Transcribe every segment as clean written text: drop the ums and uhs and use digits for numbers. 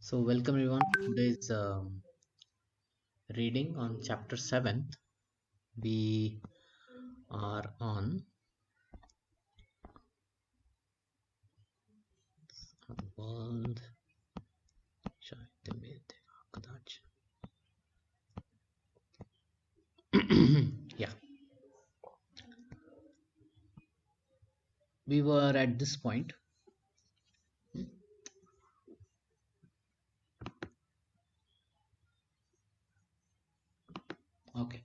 So, welcome everyone to today's reading on chapter 7. We are on world. Yeah, we were at this point. Okay,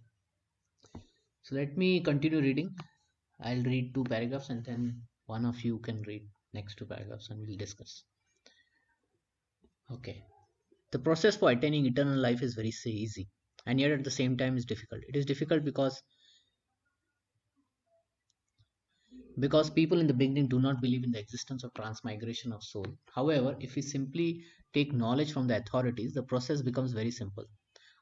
so let me continue reading. I'll read two paragraphs and then one of you can read next two paragraphs and we'll discuss. Okay, the process for attaining eternal life is very easy and yet at the same time is difficult. It is difficult because people in the beginning do not believe in the existence of transmigration of soul. However, if we simply take knowledge from the authorities, the process becomes very simple.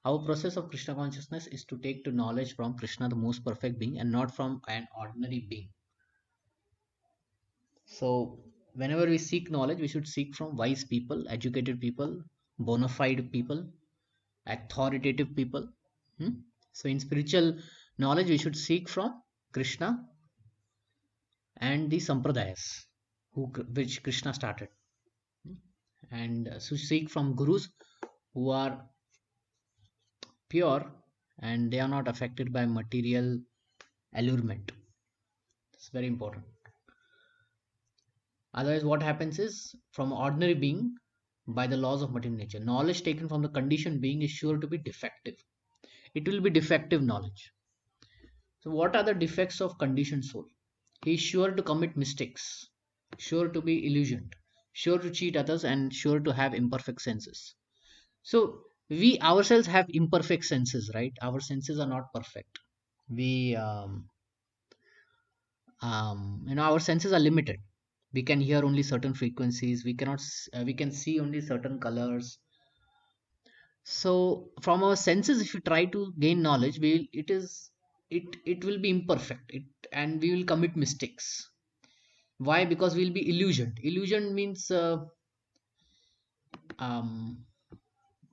Our process of Krishna consciousness is to take to knowledge from Krishna, the most perfect being, and not from an ordinary being. So, whenever we seek knowledge, we should seek from wise people, educated people, bona fide people, authoritative people. Hmm? So, in spiritual knowledge, we should seek from Krishna and the sampradayas which Krishna started, and so seek from gurus who are pure and they are not affected by material allurement. It's very important. Otherwise, what happens is from ordinary being, by the laws of material nature, knowledge taken from the conditioned being is sure to be defective. It will be defective knowledge. So, what are the defects of conditioned soul? He is sure to commit mistakes, sure to be illusioned, sure to cheat others, and sure to have imperfect senses. So we ourselves have imperfect senses, right? Our senses are not perfect. We our senses are limited. We can hear only certain frequencies. We cannot we can see only certain colors. So from our senses, if we try to gain knowledge, it will be imperfect, and we will commit mistakes. Why? Because we'll be illusioned. Illusion means um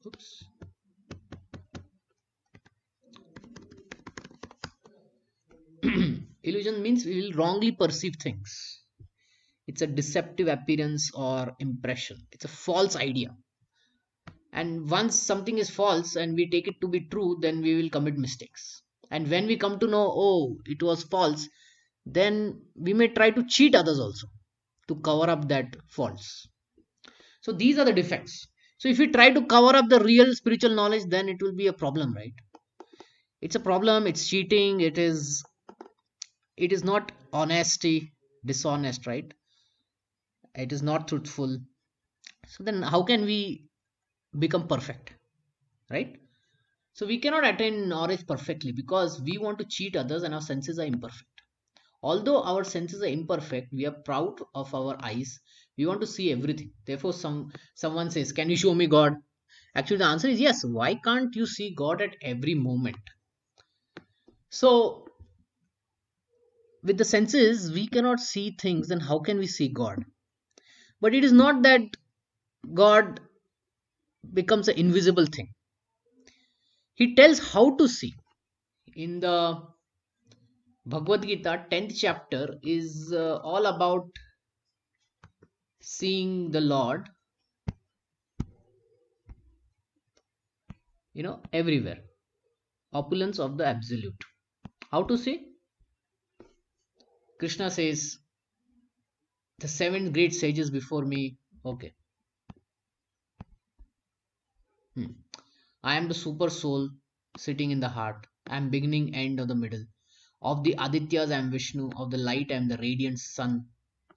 oops. Illusion means we will wrongly perceive things. It's a deceptive appearance or impression. It's a false idea. And once something is false and we take it to be true, then we will commit mistakes. And when we come to know, oh, it was false, then we may try to cheat others also to cover up that false. So these are the defects. So if we try to cover up the real spiritual knowledge, then it will be a problem, right? It's a problem. It's cheating. It is not honesty, dishonest, right? It is not truthful. So then how can we become perfect, right? So we cannot attain knowledge perfectly because we want to cheat others and our senses are imperfect. Although our senses are imperfect, we are proud of our eyes. We want to see everything. Therefore someone says, can you show me God? Actually the answer is yes. Why can't you see God at every moment? So with the senses we cannot see things, then how can we see God? But it is not that God becomes an invisible thing. He tells how to see. In the Bhagavad Gita 10th chapter is all about seeing the Lord, everywhere. Opulence of the absolute. How to see? Krishna says, the seven great sages before me. Okay. Hmm. I am the super soul sitting in the heart. I am beginning, end, of the middle. Of the Adityas, I am Vishnu. Of the light, I am the radiant sun.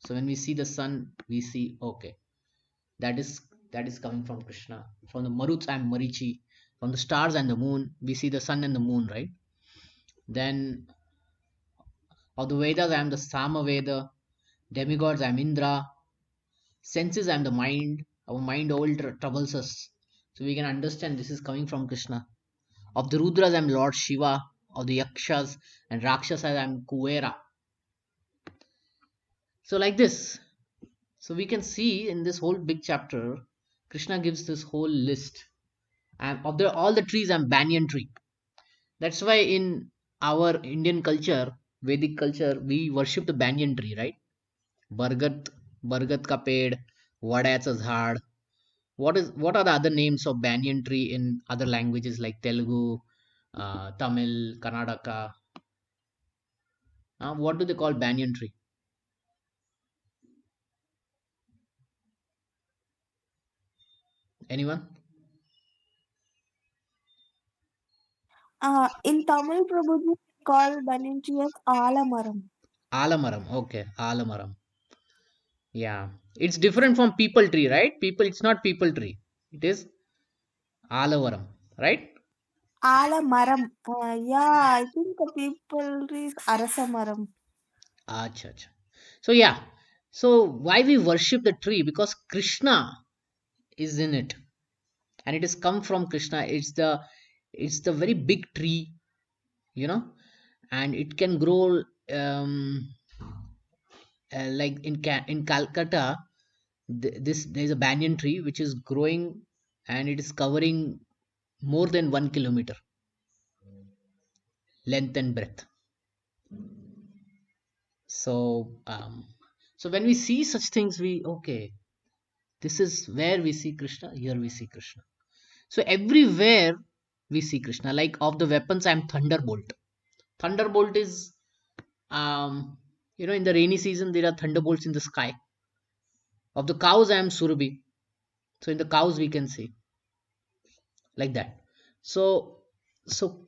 So when we see the sun, we see, okay, that is that is coming from Krishna. From the Maruts, I am Marichi. From the stars and the moon, we see the sun and the moon, right? Then of the Vedas, I am the Sama Veda. Demigods, I am Indra. Senses, I am the mind. Our mind all troubles us. So we can understand this is coming from Krishna. Of the Rudras, I am Lord Shiva. Of the Yakshas and Rakshasas, I am Kuvera. So like this. So we can see in this whole big chapter Krishna gives this whole list, and of the all the trees, I'm banyan tree. That's why in our Indian culture, Vedic culture, we worship the banyan tree, right? Bargat, Bargat ka ped, Vadayacha झाड. What are the other names of banyan tree in other languages like Telugu, Tamil, Karnataka? What do they call banyan tree? Anyone? In Tamil, Prabhuji, we call banyan tree as alamaram. Alamaram. Okay, Alamaram. Yeah, it's different from people tree, right? People, it's not people tree. It is Alavaram, right? Alamaram. Yeah, I think the people is arasamaram. Acha, acha. So yeah, so why we worship the tree? Because Krishna is in it, and it has come from Krishna. It's the very big tree, you know, and it can grow like in Calcutta. This There's a banyan tree which is growing, and it is covering more than 1 kilometer length and breadth. So so when we see such things, we okay, this is where we see Krishna. Here we see Krishna. So everywhere we see Krishna. Like of the weapons, I'm Thunderbolt. Thunderbolt is in the rainy season there are thunderbolts in the sky. Of the cows, I am Surabhi. So in the cows we can see like that. So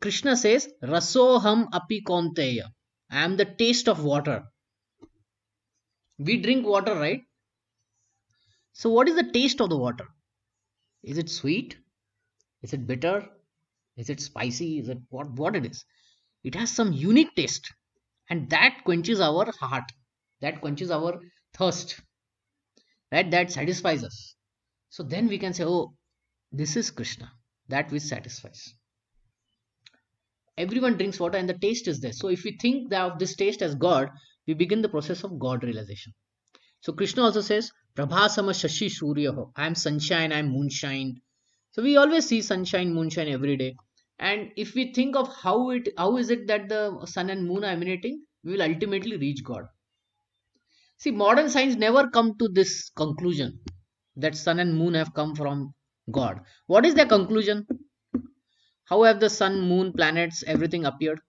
Krishna says, Rasoham api konteya. I am the taste of water. We drink water, right? So what is the taste of the water? Is it sweet? Is it bitter? Is it spicy? Is it what it is? It has some unique taste, and that quenches our heart. That quenches our thirst. Right? That satisfies us. So then we can say, oh, this is Krishna. That which satisfies. Everyone drinks water, and the taste is there. So if we think that of this taste as God, we begin the process of God realization. So Krishna also says, Prabhasama Shashi Suryaho. I am sunshine, I am moonshine. So we always see sunshine, moonshine every day. And if we think of how is it that the sun and moon are emanating, we will ultimately reach God. See, modern science never come to this conclusion that sun and moon have come from God. What is their conclusion? How have the sun, moon, planets, everything appeared?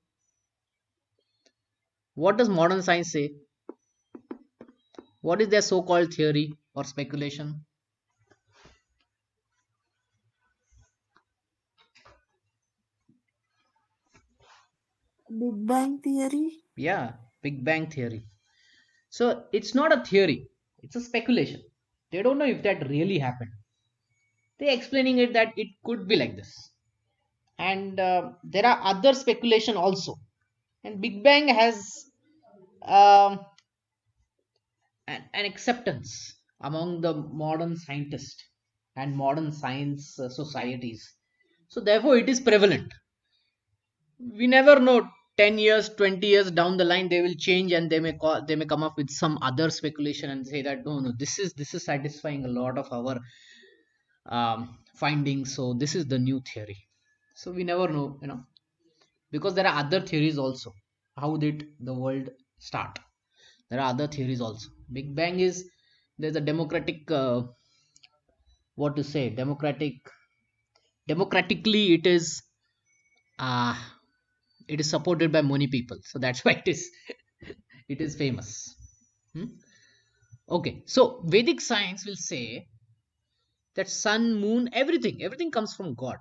What does modern science say? What is their so-called theory or speculation? Big Bang Theory. Yeah, Big Bang theory. So it's not a theory, it's a speculation. They don't know if that really happened. They're explaining it that it could be like this. And there are other speculation also. And Big Bang has um, an acceptance among the modern scientists and modern science societies. So therefore, it is prevalent. We never know. 10 years, 20 years down the line, they will change, and they may come up with some other speculation and say that no, no, this is satisfying a lot of our findings, so this is the new theory. So we never know, because there are other theories also. How did the world start? There are other theories also. Big Bang is, there's a democratic what to say, democratically uh it is supported by many people, so that's why it is famous. Hmm? Okay, so Vedic science will say that sun, moon, everything comes from God.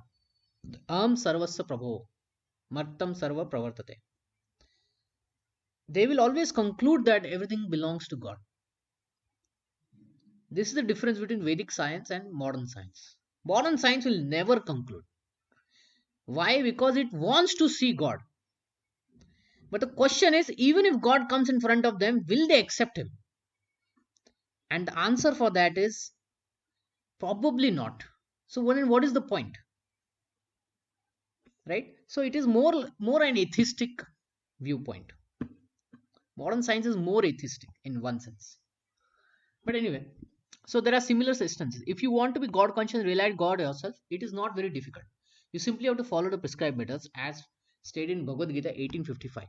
Sarvasya prabho martam sarva pravartate. They will always conclude that everything belongs to God. This is the difference between Vedic science and modern science. Modern science will never conclude. Why? Because it wants to see God. But the question is, even if God comes in front of them, will they accept him? And the answer for that is probably not. So what is the point? Right? So it is more an atheistic viewpoint. Modern science is more atheistic in one sense. But anyway, So there are similar instances. If you want to be God conscious, realize God yourself, it is not very difficult. You simply have to follow the prescribed methods as stated in Bhagavad Gita 1855.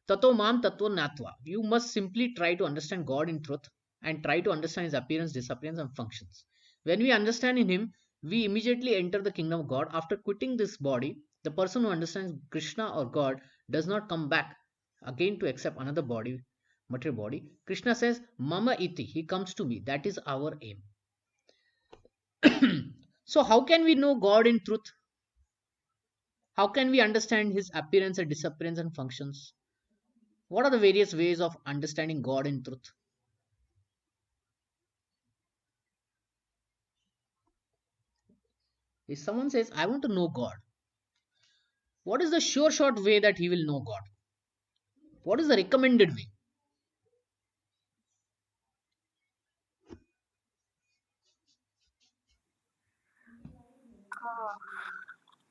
Tato mam tattva natva. You must simply try to understand God in truth and try to understand his appearance, disappearance, and functions. When we understand in him, we immediately enter the kingdom of God. After quitting this body, the person who understands Krishna or God does not come back again to accept another body, material body. Krishna says, Mama iti, he comes to me. That is our aim. So, how can we know God in truth? How can we understand his appearance and disappearance and functions? What are the various ways of understanding God in truth? If someone says, I want to know God, what is the sure short way that he will know God? What is the recommended way?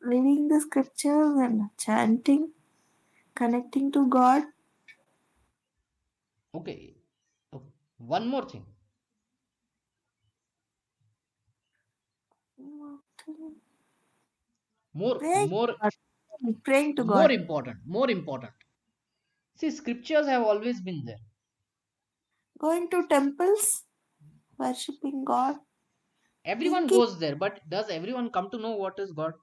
Reading the scriptures and chanting, connecting to God. Okay, one more thing. More, Praying to more, God. Praying to more God. important, more important. See, scriptures have always been there. Going to temples, worshipping God, Everyone thinking goes there, but does everyone come to know what is God?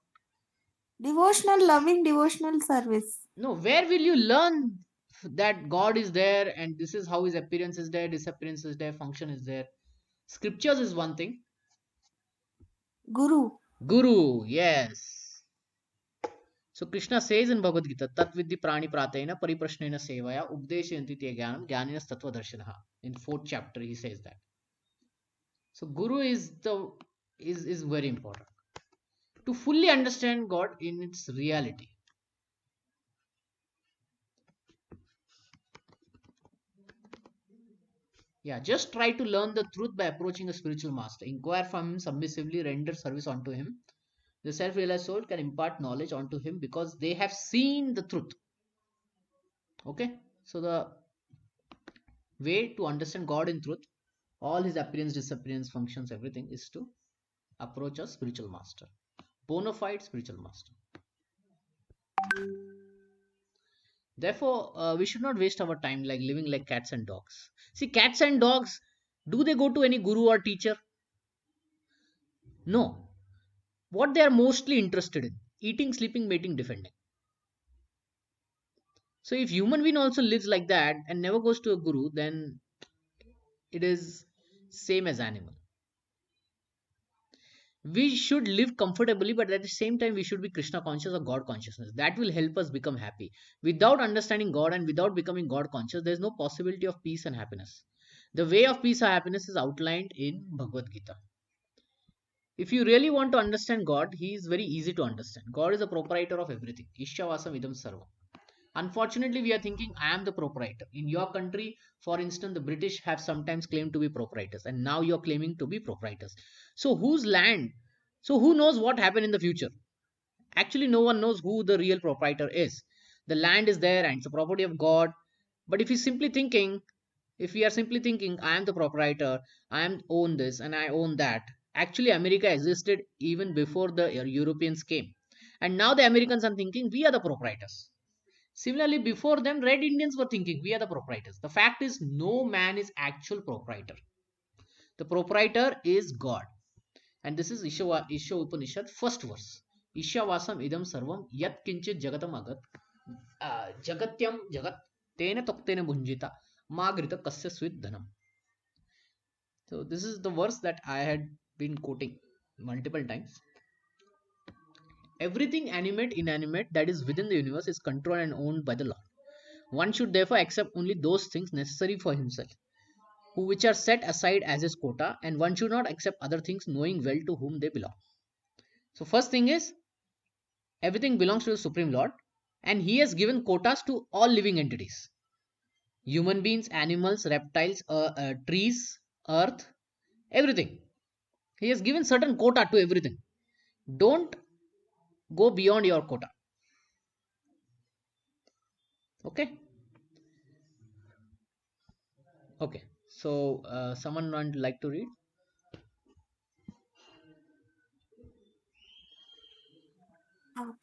devotional, loving devotional service. No, where will you learn that God is there and this is how his appearance is there, disappearance is there, function is there? Scriptures is one thing. Guru. Guru, yes. So Krishna says in Bhagavad Gita, Tat vidhi prani pratena pariprashnena sevaya updeshayanti te jnanam jnaninas tattva darshanaha. In fourth chapter he says that. So Guru is very important to fully understand God in its reality. Yeah, just try to learn the truth by approaching a spiritual master. Inquire from him submissively, render service unto him. The self realized soul can impart knowledge unto him because they have seen the truth. Okay? So, the way to understand God in truth, all his appearance, disappearance, functions, everything is to approach a spiritual master, bona fide spiritual master. Therefore, we should not waste our time like living like cats and dogs. See, cats and dogs, do they go to any guru or teacher? No. What they are mostly interested in eating, sleeping, mating, defending. So if human being also lives like that and never goes to a guru, then it is same as animal. We should live comfortably, but at the same time we should be Krishna conscious or God consciousness. That will help us become happy. Without understanding God and without becoming God conscious, there is no possibility of peace and happiness. The way of peace or happiness is outlined in Bhagavad Gita. If you really want to understand God, he is very easy to understand. God is the proprietor of everything. Ishyavasam idam sarvam. Unfortunately, we are thinking I am the proprietor. In your country, for instance, the British have sometimes claimed to be proprietors, and now you're claiming to be proprietors. So, whose land? So, who knows what happened in the future? Actually, no one knows who the real proprietor is. The land is there and it's the property of God. But if we are simply thinking, I am the proprietor, I am own this and I own that. Actually, America existed even before the Europeans came. And now the Americans are thinking, we are the proprietors. Similarly, before them, red Indians were thinking we are the proprietors. The fact is, no man is actual proprietor. The proprietor is God. And this is Isha Upanishad, first verse. Ishavasam idam sarvam yat kinchit jagatam agat. Jagatyam jagat tena toktena bhunjita magrita kasya swit dhanam. So this is the verse that I had been quoting multiple times. Everything animate, inanimate that is within the universe is controlled and owned by the Lord. One should therefore accept only those things necessary for himself, which are set aside as his quota, and one should not accept other things knowing well to whom they belong. So, first thing is everything belongs to the Supreme Lord, and he has given quotas to all living entities, human beings, animals, reptiles, trees, earth, everything. He has given certain quota to everything. Don't go beyond your quota. Okay. Okay. So, someone would like to read?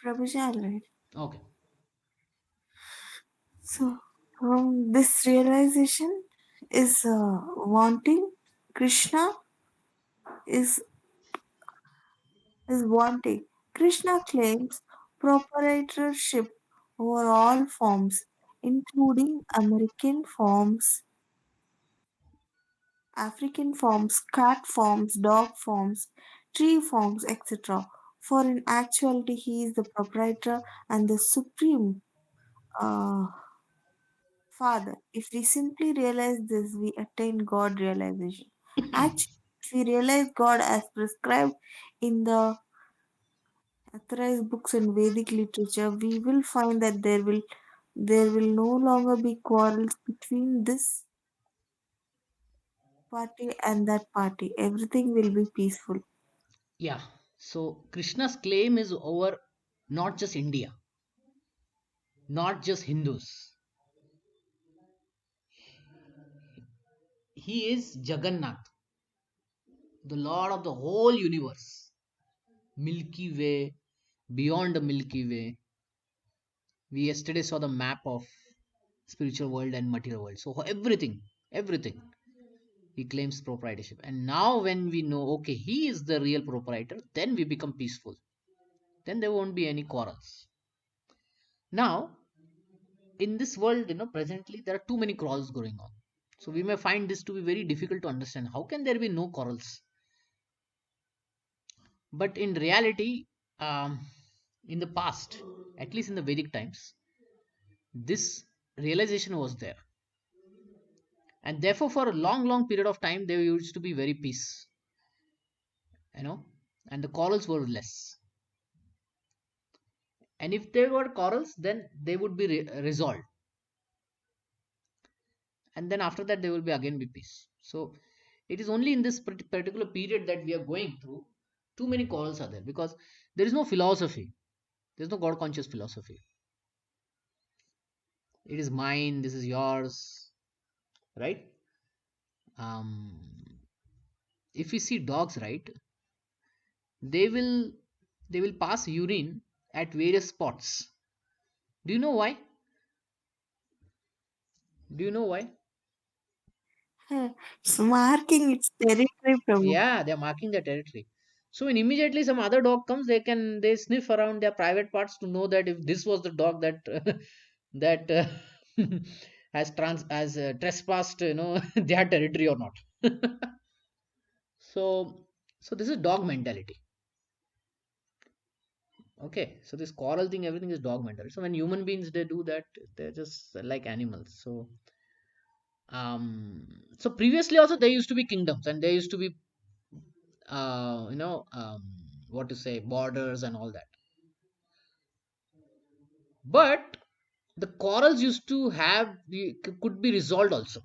Prabhuji, right? Okay. So, this realization is wanting. Krishna is wanting. Krishna claims proprietorship over all forms, including American forms, African forms, cat forms, dog forms, tree forms, etc. For in actuality, he is the proprietor and the supreme uh, Father. If we simply realize this, we attain God realization. Actually, if we realize God as prescribed in the authorized books and Vedic literature, we will find that there will no longer be quarrels between this party and that party. Everything will be peaceful. Yeah. So Krishna's claim is over not just India, not just Hindus. He is Jagannath, the Lord of the whole universe. Milky Way, beyond the Milky Way. We yesterday saw the map of spiritual world and material world. So everything, he claims proprietorship. And now when we know, okay, he is the real proprietor, then we become peaceful. Then there won't be any quarrels. Now, in this world, presently there are too many quarrels going on. So we may find this to be very difficult to understand. How can there be no quarrels? But in reality, in the past, at least in the Vedic times, this realization was there, and therefore for a long period of time there used to be very peace, you know and the quarrels were less. And if there were quarrels, then they would be resolved, and then after that there will be again be peace. So it is only in this particular period that we are going through, too many quarrels are there, because there is no philosophy. There's no god conscious philosophy. It is mine, this is yours, right? If we see dogs, right, they will pass urine at various spots. Do you know why? Do you know why? Hmm. It's marking its territory, Prabhu. Yeah, they're marking their territory. So when immediately some other dog comes, they sniff around their private parts to know that if this was the dog that that has trespassed, their territory or not. So this is dog mentality. Okay, so this coral thing, everything is dog mentality. So when human beings they do that, they're just like animals. So previously also there used to be kingdoms, and there used to be what to say, borders and all that. But the quarrels used to could be resolved also,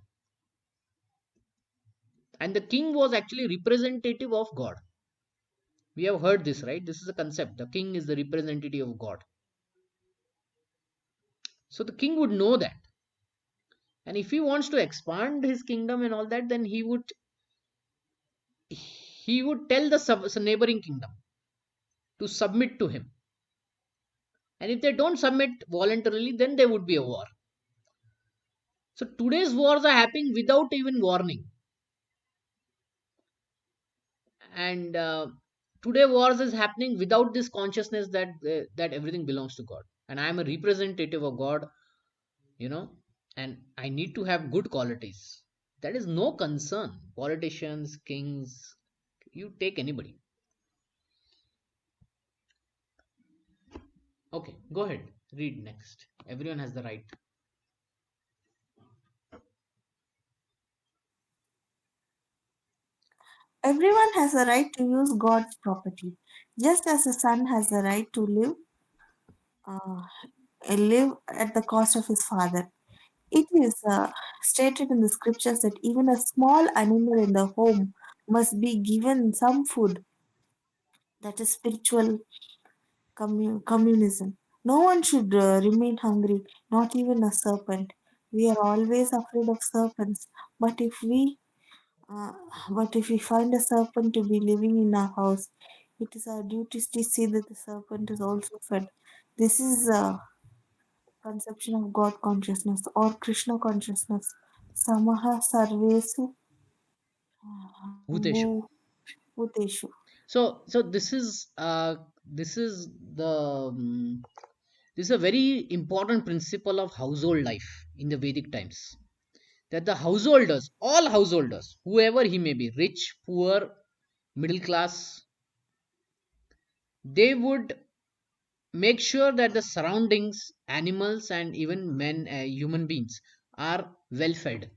and the king was actually representative of God. We have heard this, right? This is a concept. The king is the representative of God. So the king would know that, and if he wants to expand his kingdom and all that, then he would tell the neighboring kingdom to submit to him. And if they don't submit voluntarily, then there would be a war. So today's wars are happening without even warning. And today wars is happening without this consciousness that everything belongs to God, and I am a representative of God, you know and I need to have good qualities. That is no concern. Politicians, kings, you take anybody. Okay, go ahead, read next. Everyone has the right. Everyone has a right to use God's property, just as a son has a right to uh, live at the cost of his father. It is stated in the scriptures that even a small animal in the home must be given some food. That is spiritual communism. No one should remain hungry, not even a serpent. We are always afraid of serpents, but if we uh, but if we find a serpent to be living in our house, It is our duty to see that the serpent is also fed. This is a conception of God consciousness or Krishna consciousness. Samaha Sarvesu Bhuteshu. Bhuteshu. So this is the this is a very important principle of household life in the Vedic times, that the householders, all householders, whoever he may be, rich, poor, middle class, they would make sure that the surroundings, animals, and even men, human beings, are well fed.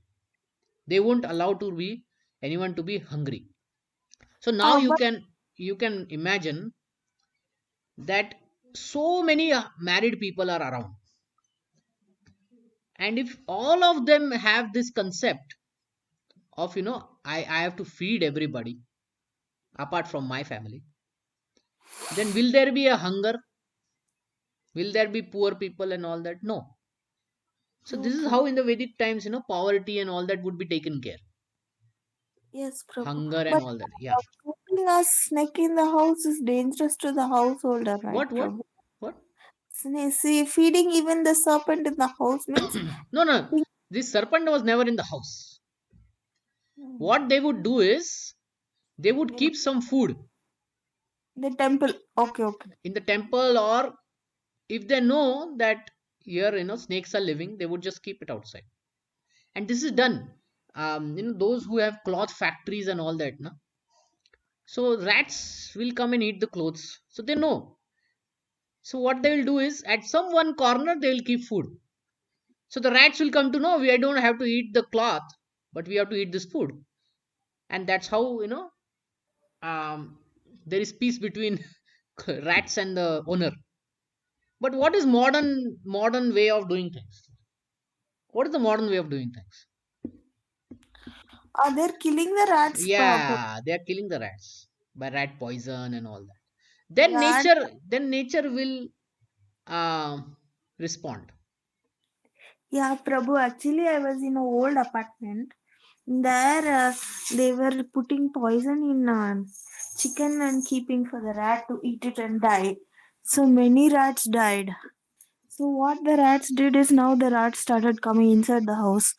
They won't allow to be anyone to be hungry. So now But you can imagine that so many married people are around, and if all of them have this concept of, I have to feed everybody apart from my family, then will there be a hunger? Will there be poor people and all that? No. So this is okay. how in the Vedic times, poverty and all that would be taken care, Yes, Prabhu. hunger and But all that. Yeah. keeping a snake in the house is dangerous to the householder, right, What Prabhu? what See, feeding even the serpent in the house means No, no, being this serpent was never in the house. hmm, What they would do is they would in keep some food the temple. Okay, okay. in the temple, or if they know that here, snakes are living, they would just keep it outside. And this is Hmm. done, those who have cloth factories and all that, no? So rats will come and eat the clothes, so they know. So what they will do is, at some one corner they will keep food, so the rats will come to know, we don't have to eat the cloth, but we have to eat this food. And that's how, um, there is peace between rats and the owner. But what is modern way of doing things? What is the modern way of doing things? They're killing the rats, Prabhu. Yeah, they are killing the rats by rat poison and all that. Then Yeah, nature will respond. yeah, Prabhu. Actually, I was in an old apartment. There, they were putting poison in chicken and keeping for the rat to eat it and die. So many rats died. So what the rats did is now the rats started coming inside the house.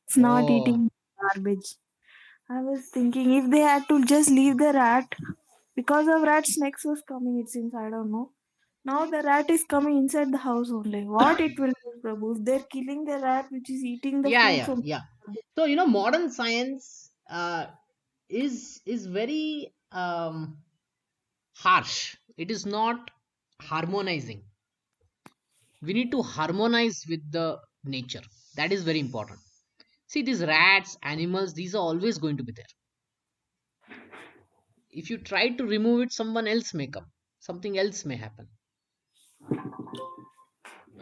It's not Oh, eating garbage. I was thinking if they had to just leave the rat because of rat snakes was coming. It seems I don't know. Now the rat is coming inside the house only. What it will do, Prabhu? If they're killing the rat which is eating the yeah, food yeah, from. yeah. So modern science is very harsh. It is not harmonizing. We need to harmonize with the nature. That is very important. See, these rats, animals, these are always going to be there. If you try to remove it, someone else may come, something else may happen.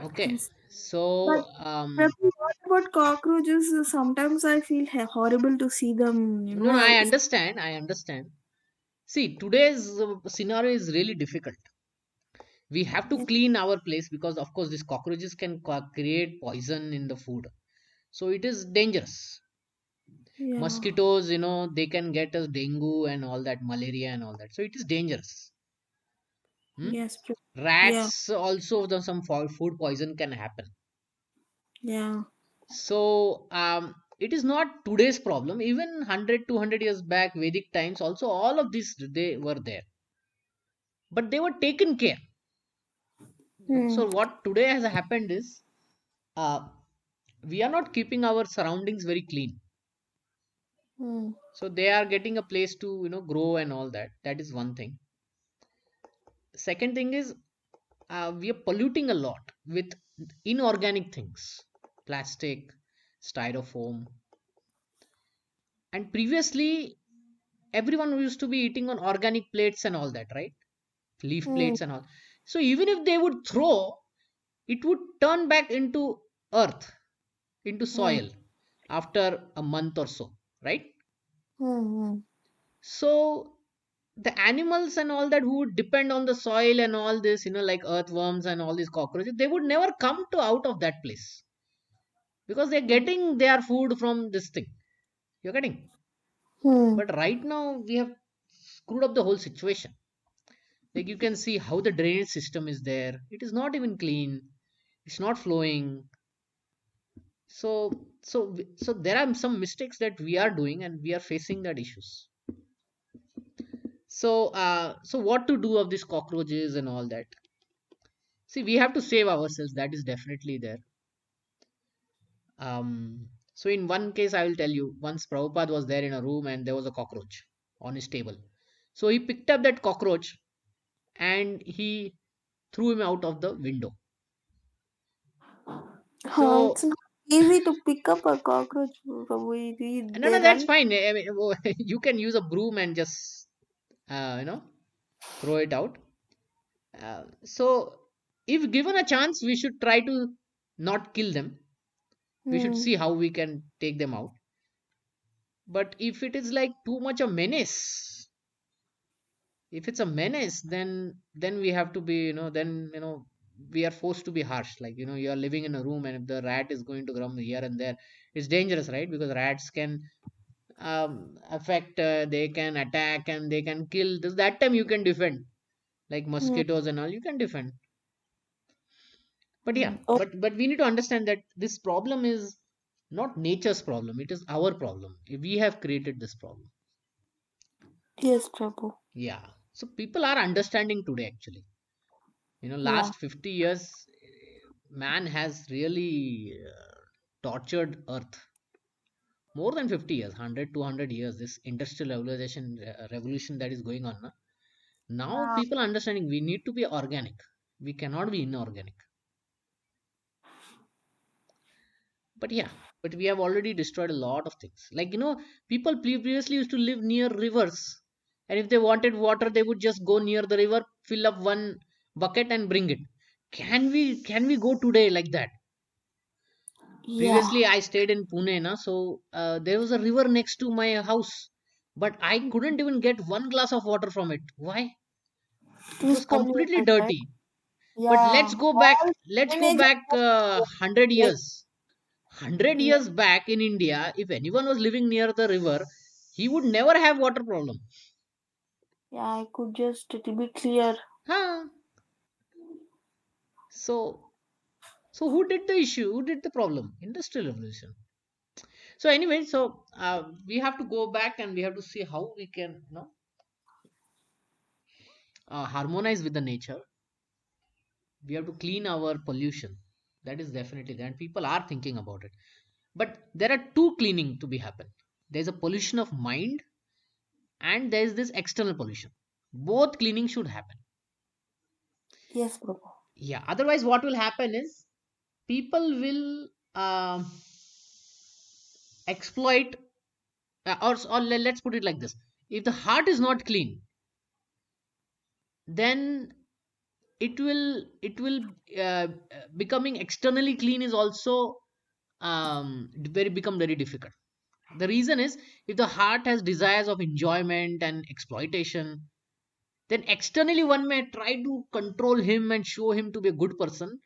Okay. Yes. But So Prabhu, what about cockroaches? Sometimes I feel horrible to see them. no, no, I understand. See, today's scenario is really difficult. We have to Yes, clean our place, because of course these cockroaches can create poison in the food, so it is dangerous. yeah. Mosquitoes, they can get us dengue and all that, malaria and all that, so it is dangerous. Hmm? Yes, Prabhu. Yeah, Rats also, some food poison can happen. yeah. So it is not today's problem. Even 100 200 years back, Vedic times also, all of these they were there, but they were taken care. Hmm. So what today has happened is, uh, we are not keeping our surroundings very clean, Hmm. so they are getting a place to grow and all that. That is one thing. Second thing is, we are polluting a lot with inorganic things, plastic, styrofoam. And previously, everyone used to be eating on organic plates and all that, right? Leaf Hmm. plates and all. So even if they would throw, it would turn back into earth, into Hmm. soil, after a month or so, right? Hmm. So the animals and all that who would depend on the soil and all this, like earthworms and all these cockroaches, they would never come to out of that place, because they're Hmm. getting their food from this thing. You're getting. Hmm. But right now we have screwed up the whole situation. Like you can see how the drainage system is there. It is not even clean. It's not flowing. So there are some mistakes that we are doing, and we are facing that issues. So what to do of these cockroaches and all that? See, we have to save ourselves. That is definitely there. So in one case, I will tell you. Once Prabhupada was there in a room, and there was a cockroach on his table. So he picked up that cockroach and he threw him out of the window. It's So not easy to pick up a cockroach, Prabhu. no, They no, that's run. fine. I mean, you can use a broom and just throw it out. So if given a chance, we should try to not kill them. We should Hmm. see how we can take them out. But if it is like too much a menace, if it's a menace, then we have to be, then we are forced to be harsh. Like, you are living in a room, and if the rat is going to roam here and there, it's dangerous, right? Because rats can affect, they can attack, and they can kill. That time you can defend, like Hmm. mosquitoes and all, you can defend. But yeah, Oh, but we need to understand that this problem is not nature's problem, it is our problem. We have created this problem. yes, Prabhu. Yeah, so people are understanding today, actually. Yeah. Last 50 years, man has really tortured earth. More than 50 years, 100, 200 years, this industrial revolution that is going on now. Now Yeah. people are understanding we need to be organic, we cannot be inorganic. But yeah, but we have already destroyed a lot of things. Like, people previously used to live near rivers, and if they wanted water, they would just go near the river, fill up one bucket and bring it. Can we go today like that? Yeah. Previously I stayed in Pune na, so there was a river next to my house, but I couldn't even get one glass of water from it. Why? It It is was completely polluted, right? dirty. But let's Yeah. go back, All let's go drainage back are 100 like, years. 100 yeah, years back in India, if anyone was living near the river, he would never have water problem. yeah, I could just to be clear. Huh? So so who did the issue? Who did the problem? Industrial revolution. So anyway, we have to go back, and we have to see how we can, harmonize with the nature. We have to clean our pollution. That is definitely there, and people are thinking about it. But there are two cleaning to be happen. There's a pollution of mind, and there's this external pollution. Both cleaning should happen. Yes, Prabhu. Yeah, otherwise what will happen is people will exploit, or let's put it like this: if the heart is not clean, then it will becoming externally clean is also very become very difficult. The reason is, if the heart has desires of enjoyment and exploitation, then externally one may try to control him and show him to be a good person,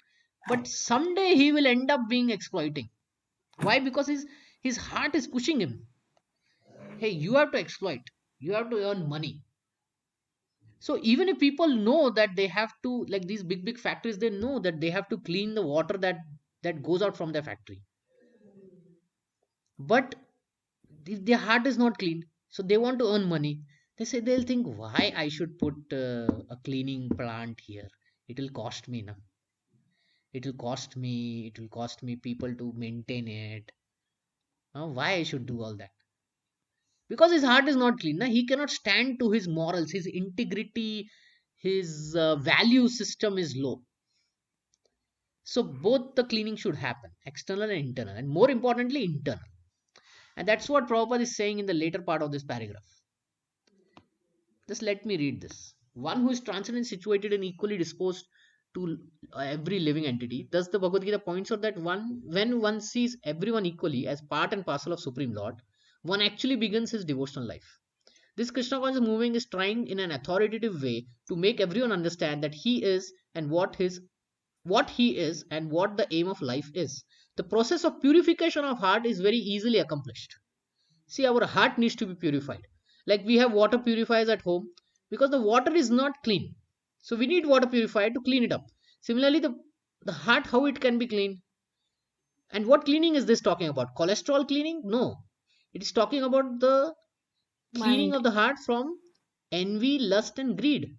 but someday he will end up being exploiting. Why? Because his heart is pushing him. Hey, you have to exploit, you have to earn money. So even if people know that they have to, like these big factories, they know that they have to clean the water that goes out from their factory, but if their heart is not clean, so they want to earn money. They'll think, why I should put a cleaning plant here? It will cost me now. It will cost me people to maintain it. Why I should do all that? Because his heart is not clean. Na? He cannot stand to his morals, his integrity, his value system is low. So both the cleaning should happen, external and internal, and more importantly, internal. And that's what Prabhupada is saying in the later part of this paragraph. Just let me read this. One who is transcendent, situated, and equally disposed to every living entity. Thus, the Bhagavad Gita points out that when one sees everyone equally as part and parcel of Supreme Lord, one actually begins his devotional life. This Krishna conscious moving is trying in an authoritative way to make everyone understand that he is and what he is and what the aim of life is. The process of purification of heart is very easily accomplished. See, our heart needs to be purified. Like we have water purifiers at home because the water is not clean. So we need water purifier to clean it up. Similarly, the heart, how it can be cleaned? And what cleaning is this talking about? Cholesterol cleaning? No. It is talking about the cleaning Mind. of the heart from envy, lust, and greed.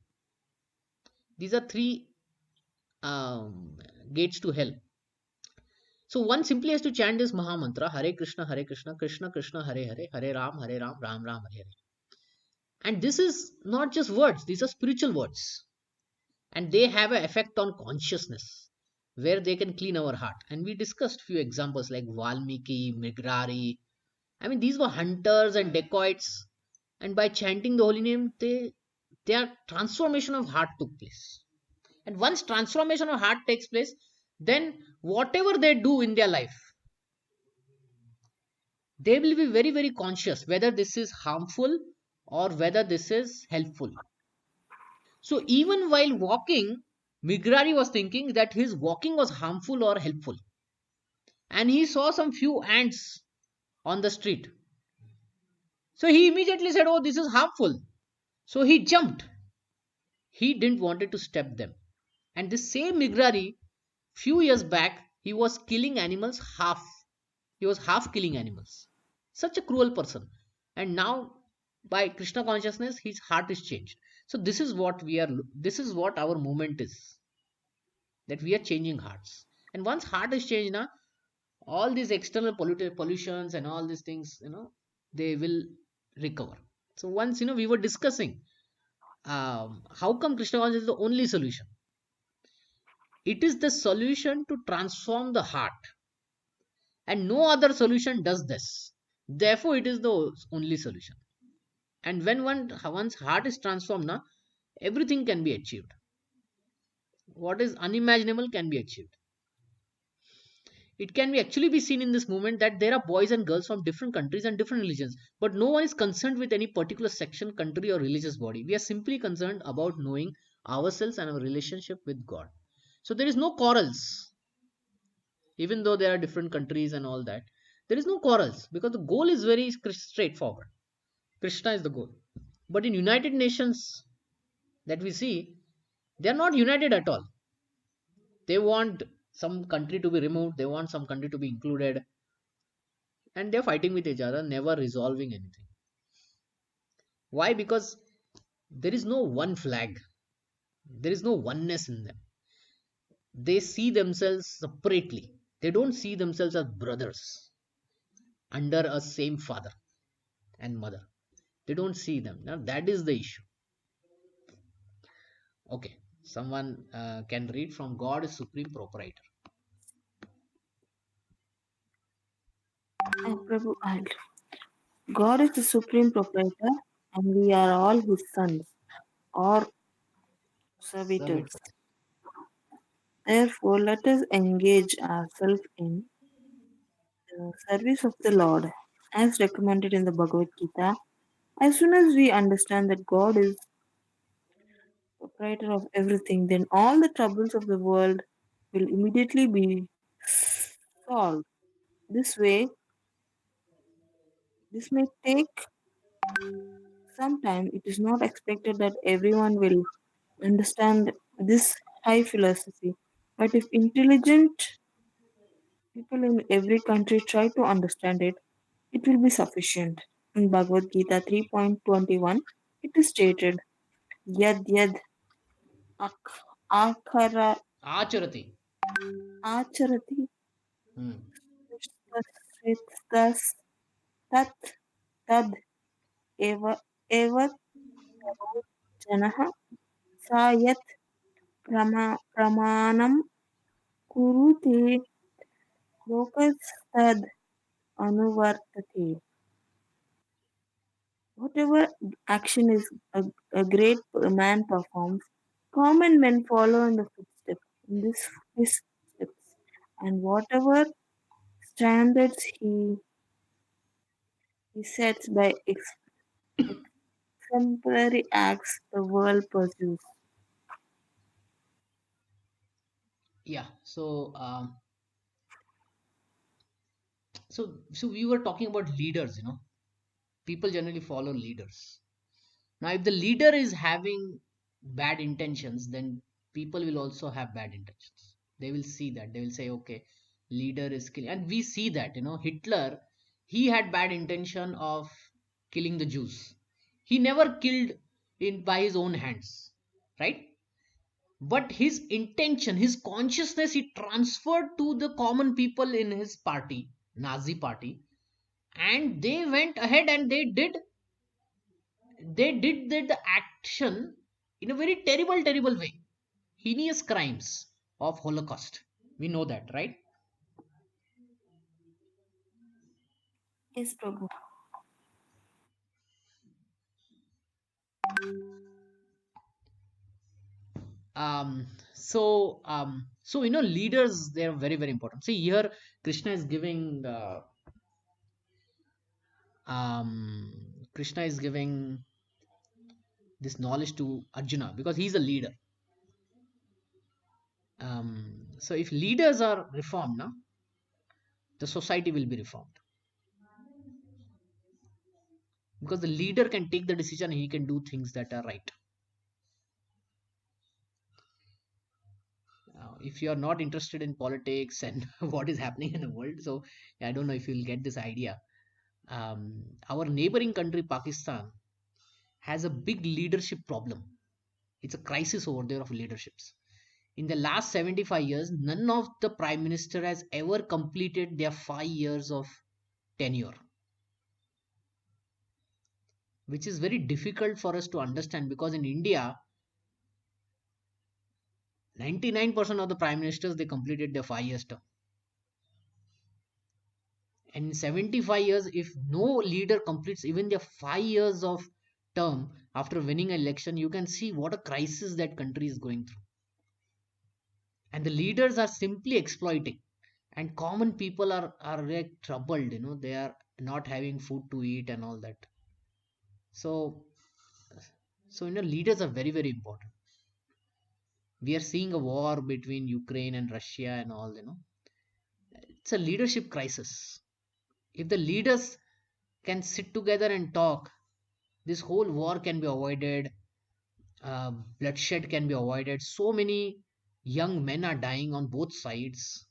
These are three um, gates to hell. So one simply has to chant this Maha Mantra: Hare Krishna, Hare Krishna, Krishna Krishna, Hare Hare, Hare Ram, Ram Ram, Hare Hare. And this is not just words; these are spiritual words, and they have an effect on consciousness, where they can clean our heart. And we discussed few examples like Valmiki, Migrari. I mean, these were hunters and dacoits, and by chanting the holy name, their transformation of heart took place. And once transformation of heart takes place, then whatever they do in their life, they will be very, very conscious whether this is harmful or whether this is helpful. So even while walking, Migrari was thinking that his walking was harmful or helpful. And he saw some few ants on the street. So he immediately said, "Oh, this is harmful." So he jumped. He didn't wanted to step them. And this same Migrari, few years back, he was killing animals half. He was half killing animals. Such a cruel person. And now, by Krishna consciousness, his heart is changed. So this is what our movement is, that we are changing hearts. And once heart is changed now, all these external pollutions and all these things, they will recover. So once, we were discussing, how come Krishna consciousness is the only solution. It is the solution to transform the heart, and no other solution does this. Therefore it is the only solution. And when one's heart is transformed now, everything can be achieved. What is unimaginable can be achieved. It can be actually be seen in this movement that there are boys and girls from different countries and different religions, but no one is concerned with any particular section, country, or religious body. We are simply concerned about knowing ourselves and our relationship with God. So there is no quarrels, even though there are different countries and all that. There is no quarrels because the goal is very straightforward. Krishna is the goal. But in United Nations that we see, they are not united at all. They want some country to be removed, they want some country to be included, and they're fighting with each other, never resolving anything. Why? Because there is no one flag, there is no oneness in them. They see themselves separately, they don't see themselves as brothers under a same father and mother. They don't see them. Now that is the issue. Okay, someone can read from God is supreme proprietor. Prabhu, God is the supreme proprietor, and we are all his sons or servitors. Servitor. Therefore, let us engage ourselves in the service of the Lord, as recommended in the Bhagavad Gita. As soon as we understand that God is proprietor of everything, then all the troubles of the world will immediately be solved. This way, this may take some time. It is not expected that everyone will understand this high philosophy. But if intelligent people in every country try to understand it, it will be sufficient. In Bhagavad Gita 3.21, it is stated, Yad Yad Akara Acharati. Acharati Hmm. Stas Tat Tad Eva Eva Janaha Sayat Pramanam Kuruti Lokastad Anuvartati. Whatever action is a great man performs, common men follow in the footsteps, in this his footsteps, and whatever standards he sets by exemplary acts, the world pursues. Yeah. So we were talking about leaders. People generally follow leaders. Now, if the leader is having bad intentions, then people will also have bad intentions. They will see that. They will say, okay, leader is killing. And we see that, Hitler, he had bad intention of killing the Jews. He never killed in by his own hands, right? But his intention, his consciousness, he transferred to the common people in his party, Nazi party, and they went ahead and they did the action in a very terrible way, heinous crimes of Holocaust. We know that, right? Yes, Prabhu. So leaders, they are very important. See here, Krishna is giving Krishna is giving this knowledge to Arjuna because he's a leader. So if leaders are reformed now, the society will be reformed because the leader can take the decision, he can do things that are right. If you are not interested in politics and what is happening in the world, so I don't know if you'll get this idea. Our neighboring country Pakistan has a big leadership problem. It's a crisis over there of leaderships. In the last 75 years, none of the prime minister has ever completed their 5 years of tenure, which is very difficult for us to understand because in India, 99% of the prime ministers, they completed their 5 years term. And in 75 years, if no leader completes even their 5 years of term after winning an election, you can see what a crisis that country is going through. And the leaders are simply exploiting. And common people are like troubled, they are not having food to eat and all that. So so leaders are very important. We are seeing a war between Ukraine and Russia and all. It's a leadership crisis. If the leaders can sit together and talk, this whole war can be avoided. Bloodshed can be avoided. So many young men are dying on both sides.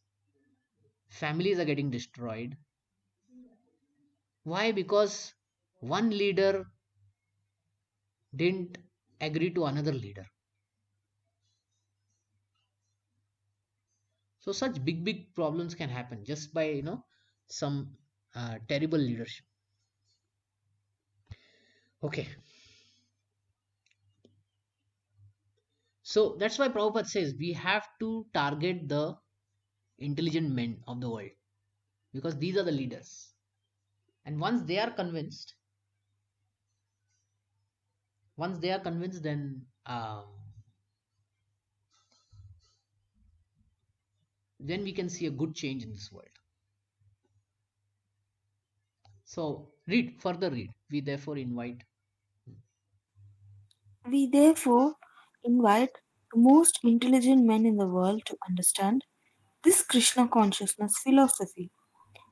Families are getting destroyed. Why? Because one leader didn't agree to another leader. So such big problems can happen just by some terrible leadership. Okay, so that's why Prabhupada says we have to target the intelligent men of the world because these are the leaders. And once they are convinced, then we can see a good change in this world. So read. We therefore invite. We therefore invite the most intelligent men in the world to understand this Krishna consciousness philosophy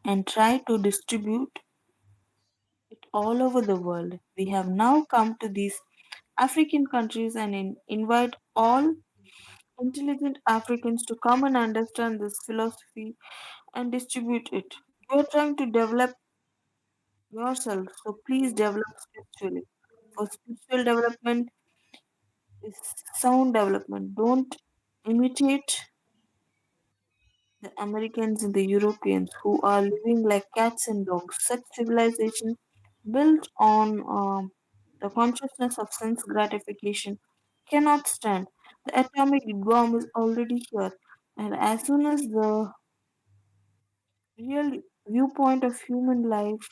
and try to distribute it all over the world. We have now come to these African countries and invite all intelligent Africans to come and understand this philosophy and distribute it. You are trying to develop yourself, so please develop spiritually. For spiritual development is sound development. Don't imitate the Americans and the Europeans who are living like cats and dogs. Such civilization built on the consciousness of sense gratification cannot stand. The atomic bomb is already here, and as soon as the real viewpoint of human life,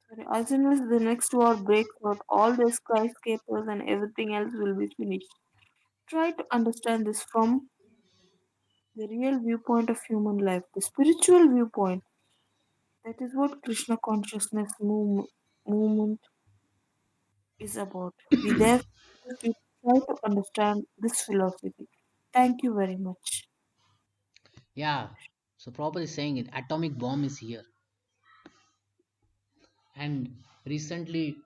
sorry, as soon as the next war breaks out, all the skyscrapers and everything else will be finished. Try to understand this from the real viewpoint of human life, the spiritual viewpoint. That is what Krishna consciousness movement is about. We therefore to try to understand this philosophy. Thank you very much. Yeah. So Prabhupada is saying it. Atomic bomb is here, and recently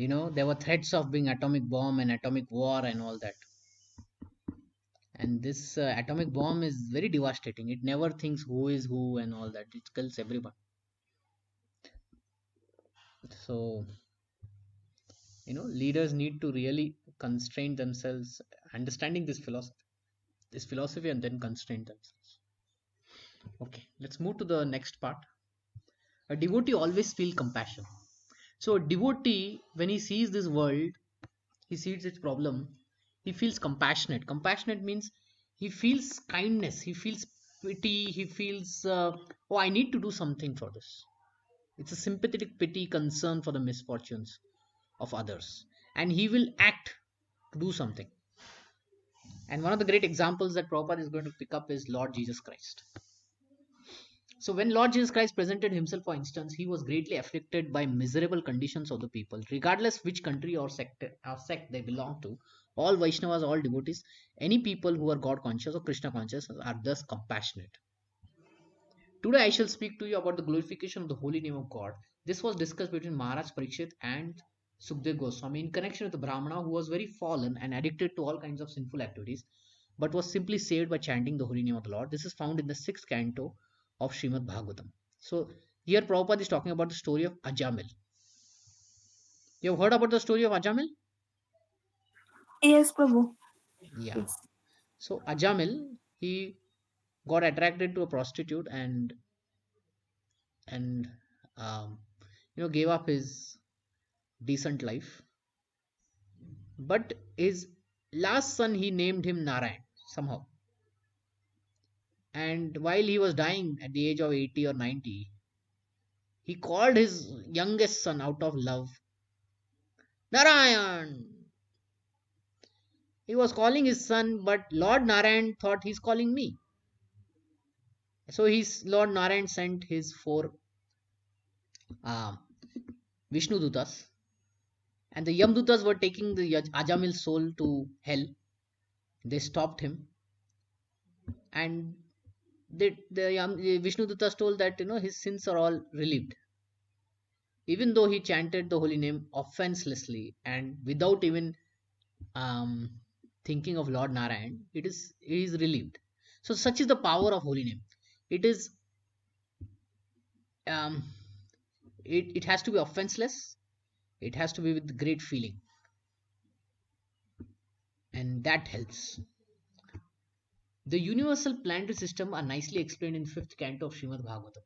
There were threats of being atomic bomb and atomic war and all that. And this atomic bomb is very devastating. It never thinks who is who and all that. It kills everyone. So, leaders need to really constrain themselves, understanding this philosophy, and then constrain themselves. Okay, let's move to the next part. A devotee always feel compassion. So a devotee, when he sees this world, he sees its problem, he feels compassionate. Compassionate means he feels kindness, he feels pity, he feels, oh, I need to do something for this. It's a sympathetic pity, concern for the misfortunes of others, and he will act to do something. And one of the great examples that Prabhupada is going to pick up is Lord Jesus Christ. So when Lord Jesus Christ presented himself, for instance, he was greatly afflicted by miserable conditions of the people, regardless which country or sect they belong to. All Vaishnavas, all devotees, any people who are God conscious or Krishna conscious are thus compassionate. Today I shall speak to you about the glorification of the holy name of God. This was discussed between Maharaj Parikshit and Sukhdev Goswami in connection with the Brahmana who was very fallen and addicted to all kinds of sinful activities, but was simply saved by chanting the holy name of the Lord. This is found in the sixth canto of Srimad Bhagavatam. So here Prabhupada is talking about the story of Ajamil. You have heard about the story of Ajamil? Yes, Prabhu. Yeah. Yes. So Ajamil, he got attracted to a prostitute and um, gave up his decent life. But his last son, he named him Narayan somehow. And while he was dying at the age of 80 or 90, he called his youngest son out of love, Narayan. He was calling his son, but Lord Narayan thought he's calling me. So his Lord Narayan sent his four uh, Vishnu Dutas, and the Yamdutas were taking the Ajamil's soul to hell. They stopped him, and the Vishnu Dutas told that his sins are all relieved, even though he chanted the holy name offenselessly and without even um, thinking of Lord Narayan. It is relieved. So such is the power of holy name. It is um, it has to be offenseless. It has to be with great feeling, and that helps. The universal planetary system are nicely explained in fifth canto of Srimad Bhagavatam.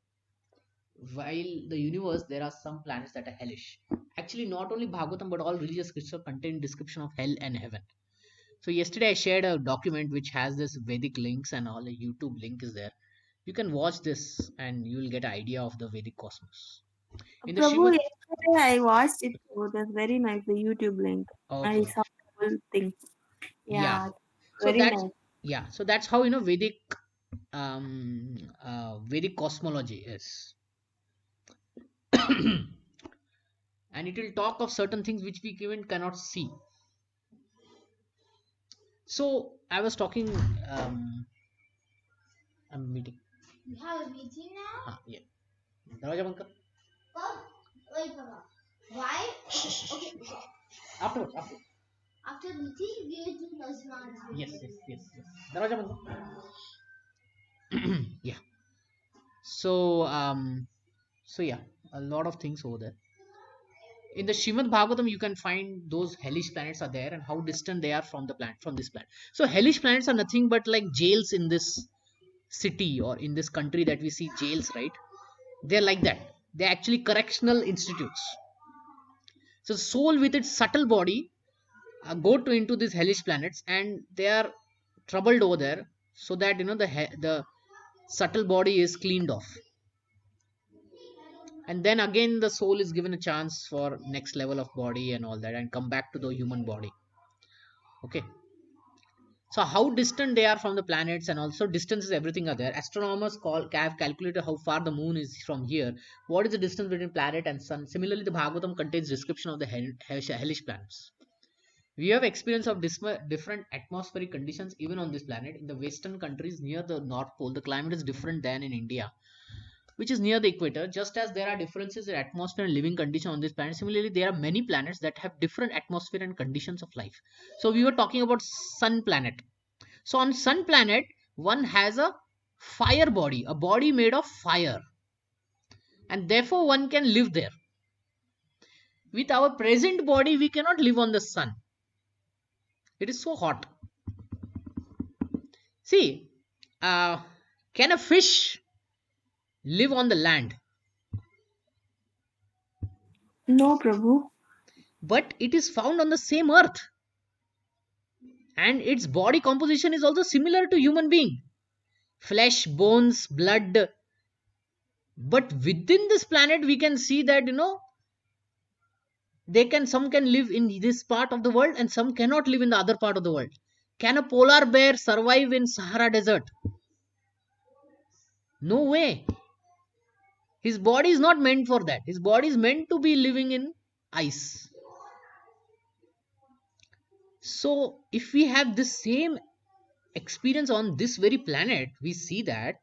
While the universe, there are some planets that are hellish. Actually, not only Bhagavatam but all religious scripture contain description of hell and heaven. So yesterday I shared a document which has this Vedic links and all. A YouTube link is there. You can watch this and you will get an idea of the Vedic cosmos. In the Prabhu, Shrimad, yesterday I watched it. Oh, that's very nice. The YouTube link. I okay, saw the whole thing. yeah. Yeah, So very that's nice. yeah. So that's how Vedic cosmology is, and it will talk of certain things which we even cannot see. So I was talking. I'm meeting. You have a meeting now? Yeah. दरवाजा बंद कर. कब? वही बाबा. Why? Okay. Afterwards, afterwards. After meeting, we will do Nazman. Yes, yes, yes, yes. दरवाजा बंद कर. Yeah. So yeah, a lot of things over there. In the Shrimad Bhagavatam, you can find those hellish planets are there and how distant they are from the planet, from this planet. So hellish planets are nothing but like jails in this city or in this country that we see jails, right? They're like that. They're actually correctional institutes. So soul with its subtle body go to into these hellish planets and they are troubled over there, so that the subtle body is cleaned off, and then again the soul is given a chance for next level of body and all that and come back to the human body. Okay. So how distant they are from the planets, and also distances, everything are there. Astronomers have calculated how far the moon is from here. What is the distance between planet and sun? Similarly, the Bhagavatam contains description of the hellish planets. We have experience of different atmospheric conditions even on this planet. In the western countries near the North Pole, the climate is different than in India. which is near the equator. Just as there are differences in atmosphere and living condition on this planet, similarly there are many planets that have different atmosphere and conditions of life. So we were talking about sun planet. So on sun planet, one has a fire body, a body made of fire, and therefore one can live there. With our present body, we cannot live on the sun. It is so hot. See, uh, can a fish live on the land? No, Prabhu. But it is found on the same earth, and its body composition is also similar to human being: flesh, bones, blood. But within this planet, we can see that they can some can live in this part of the world and some cannot live in the other part of the world. Can a polar bear survive in Sahara desert? No way. His body is not meant for that. His body is meant to be living in ice. So if we have this same experience on this very planet, we see that,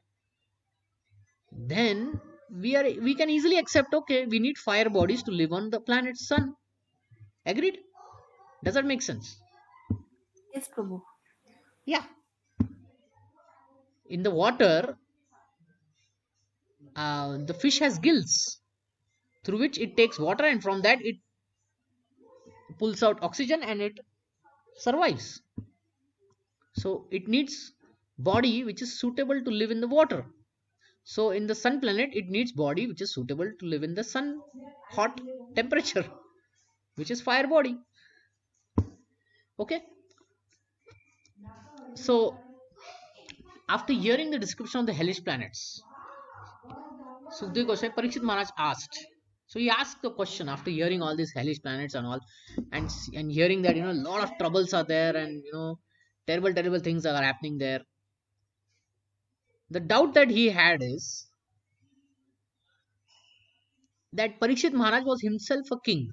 then we can easily accept, okay, we need fire bodies to live on the planet sun. Agreed? Does that make sense? Yes, Prabhu. Yeah. In the water, the fish has gills through which it takes water, and from that it pulls out oxygen and it survives. So it needs body which is suitable to live in the water. So in the sun planet, it needs body which is suitable to live in the sun hot temperature, which is fire body. Okay. So after hearing the description of the hellish planets, Sukhdev Goswami, Parikshit Maharaj asked. So he asked the question after hearing all these hellish planets and all, and hearing that a lot of troubles are there, and terrible things are happening there. The doubt that he had is that Parikshit Maharaj was himself a king,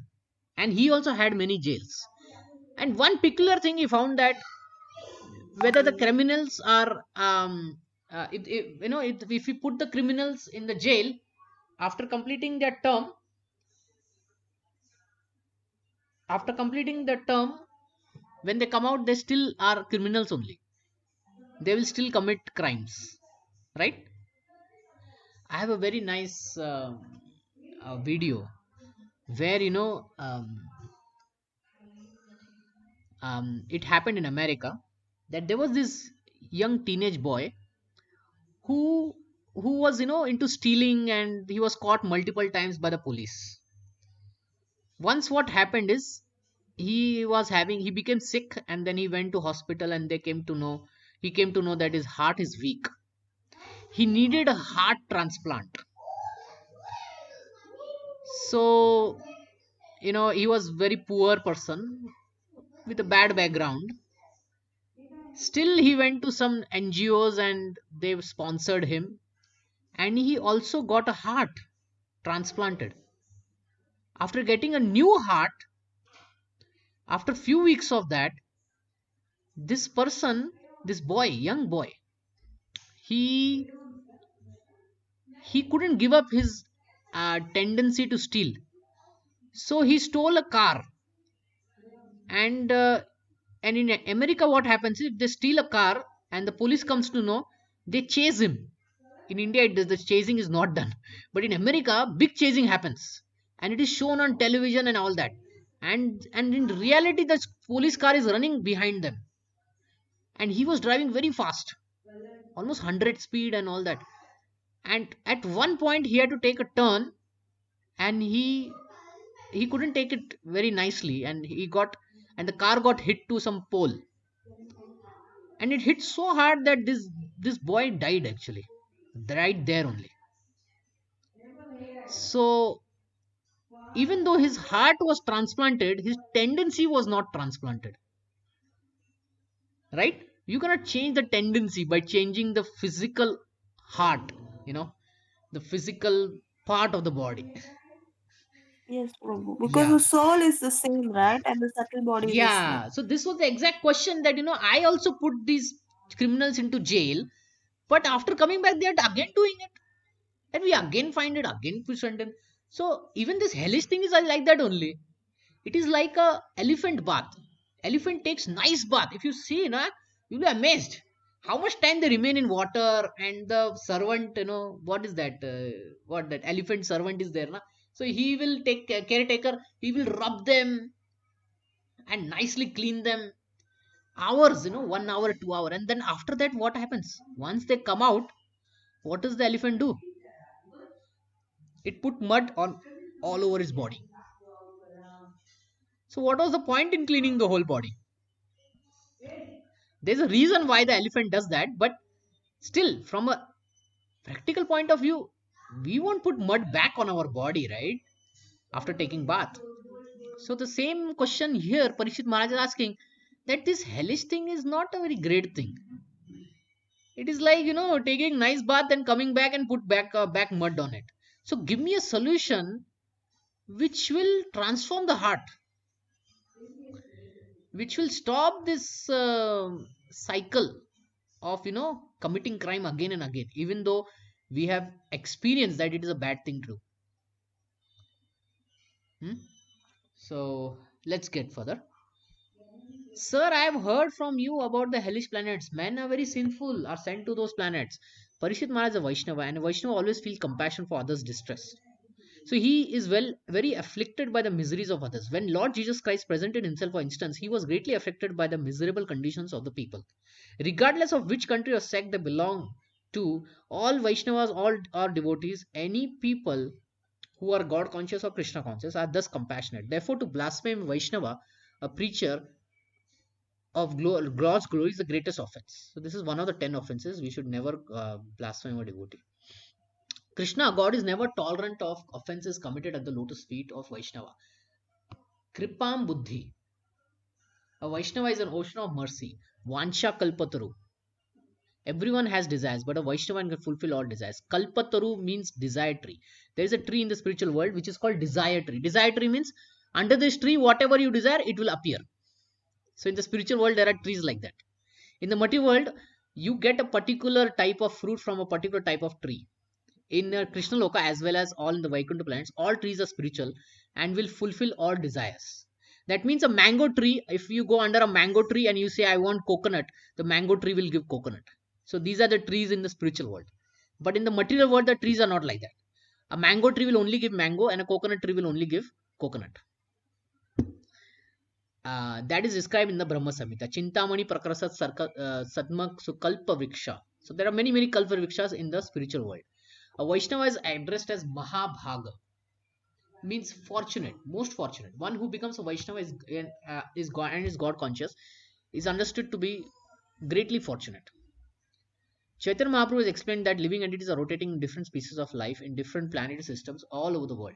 and he also had many jails. And one peculiar thing he found, that whether the criminals are if we put the criminals in the jail after completing their term, after completing the term, when they come out, they still are criminals only. They will still commit crimes, right? I have a very nice video where it happened in America, that there was this young teenage boy who was into stealing, and he was caught multiple times by the police. Once what happened is, he became sick, and then he went to hospital, and he came to know that his heart is weak. He needed a heart transplant. So he was very poor person with a bad background. Still, he went to some NGOs and they sponsored him, and he also got a heart transplanted. After getting a new heart, after few weeks of that, this person, this boy, young boy, he he couldn't give up his tendency to steal. So he stole a car, and in America, what happens is, if they steal a car and the police comes to know, they chase him. In India, the chasing is not done, but in America, big chasing happens, and it is shown on television and all that. And in reality, the police car is running behind them, and he was driving very fast, almost 100 speed and all that. And at one point, he had to take a turn, and he couldn't take it very nicely, and the car got hit to some pole, and it hit so hard that this boy died, actually, right there only. So even though his heart was transplanted, his tendency was not transplanted, right? You cannot change the tendency by changing the physical heart, you know the physical part of the body. Yes, Prabhu. Because Yeah. the soul is the same, right? And the subtle body is the same. Yeah, so this was the exact question, that I also put these criminals into jail, but after coming back, they are again doing it. And we again find it, again push and so even this hellish thing is like that only. It is like a elephant bath. Elephant takes nice bath. If you see, na, you'll be amazed how much time they remain in water. And the servant, what is that? What that elephant servant is there, na? So he will take caretaker. He will rub them and nicely clean them. Hours, 1 hour, 2 hour, and then after that, what happens? Once they come out, what does the elephant do? It put mud on all over his body. So what was the point in cleaning the whole body? There's a reason why the elephant does that, but still, from a practical point of view, we won't put mud back on our body, right? After taking bath. So the same question here, Parikshit Maharaj is asking that this hellish thing is not a very great thing. It is like taking nice bath and coming back and put back mud on it. So give me a solution which will transform the heart, which will stop this cycle of committing crime again and again, even though we have experienced that it is a bad thing to do. Hmm? So let's get further. Sir, I have heard from you about the hellish planets. Men are very sinful, are sent to those planets. Parishit Maharaj is a Vaishnava, and a Vaishnava always feel compassion for others' distress. So he is very afflicted by the miseries of others. When Lord Jesus Christ presented himself, for instance, he was greatly affected by the miserable conditions of the people. Regardless of which country or sect they belong to, all Vaishnavas, all are devotees, any people who are God conscious or Krishna conscious are thus compassionate. Therefore, to blaspheme Vaishnava, a preacher of God's glory, is the greatest offense. So, this is one of the 10 offenses. We should never blaspheme a devotee. Krishna, God, is never tolerant of offenses committed at the lotus feet of Vaishnava. Kripam Buddhi. A Vaishnava is an ocean of mercy. Vansha Kalpataru. Everyone has desires, but a Vaishnava can fulfill all desires. Kalpataru means desire tree. There is a tree in the spiritual world which is called desire tree. Desire tree means under this tree, whatever you desire, it will appear. So in the spiritual world, there are trees like that. In the material world, you get a particular type of fruit from a particular type of tree. In Krishna Loka, as well as all in the Vaikuntha planets, all trees are spiritual and will fulfill all desires. That means a mango tree, if you go under a mango tree and you say, I want coconut, the mango tree will give coconut. So these are the trees in the spiritual world. But in the material world, the trees are not like that. A mango tree will only give mango, and a coconut tree will only give coconut. That is described in the Brahma Samhita. Chintamani Prakrasat Sadmak Sukalpa Vriksha. So there are many, many Kalpa Vrikshas in the spiritual world. A Vaishnava is addressed as Mahabhaga, means fortunate, most fortunate. One who becomes a Vaishnava is God and is God conscious, is understood to be greatly fortunate. Chaitanya Mahaprabhu has explained that living entities are rotating in different species of life in different planetary systems all over the world.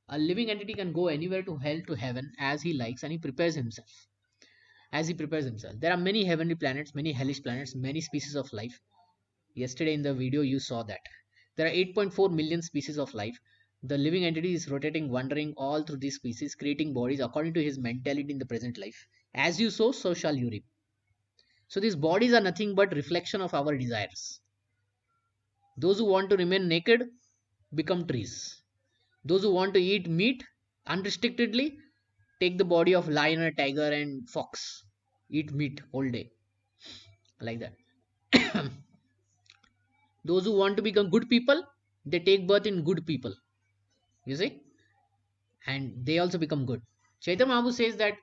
A living entity can go anywhere to hell to heaven as he likes, and he prepares himself. As he prepares himself, there are many heavenly planets, many hellish planets, many species of life. Yesterday in the video, you saw that there are 8.4 million species of life. The living entity is rotating, wandering all through these species, creating bodies according to his mentality in the present life. As you sow, so shall you reap. So these bodies are nothing but reflection of our desires. Those who want to remain naked become trees. Those who want to eat meat unrestrictedly take the body of lion and tiger and fox. Eat meat all day. Like that. Those who want to become good people, they take birth in good people. You see? And they also become good. Chaitanya Mahaprabhu says that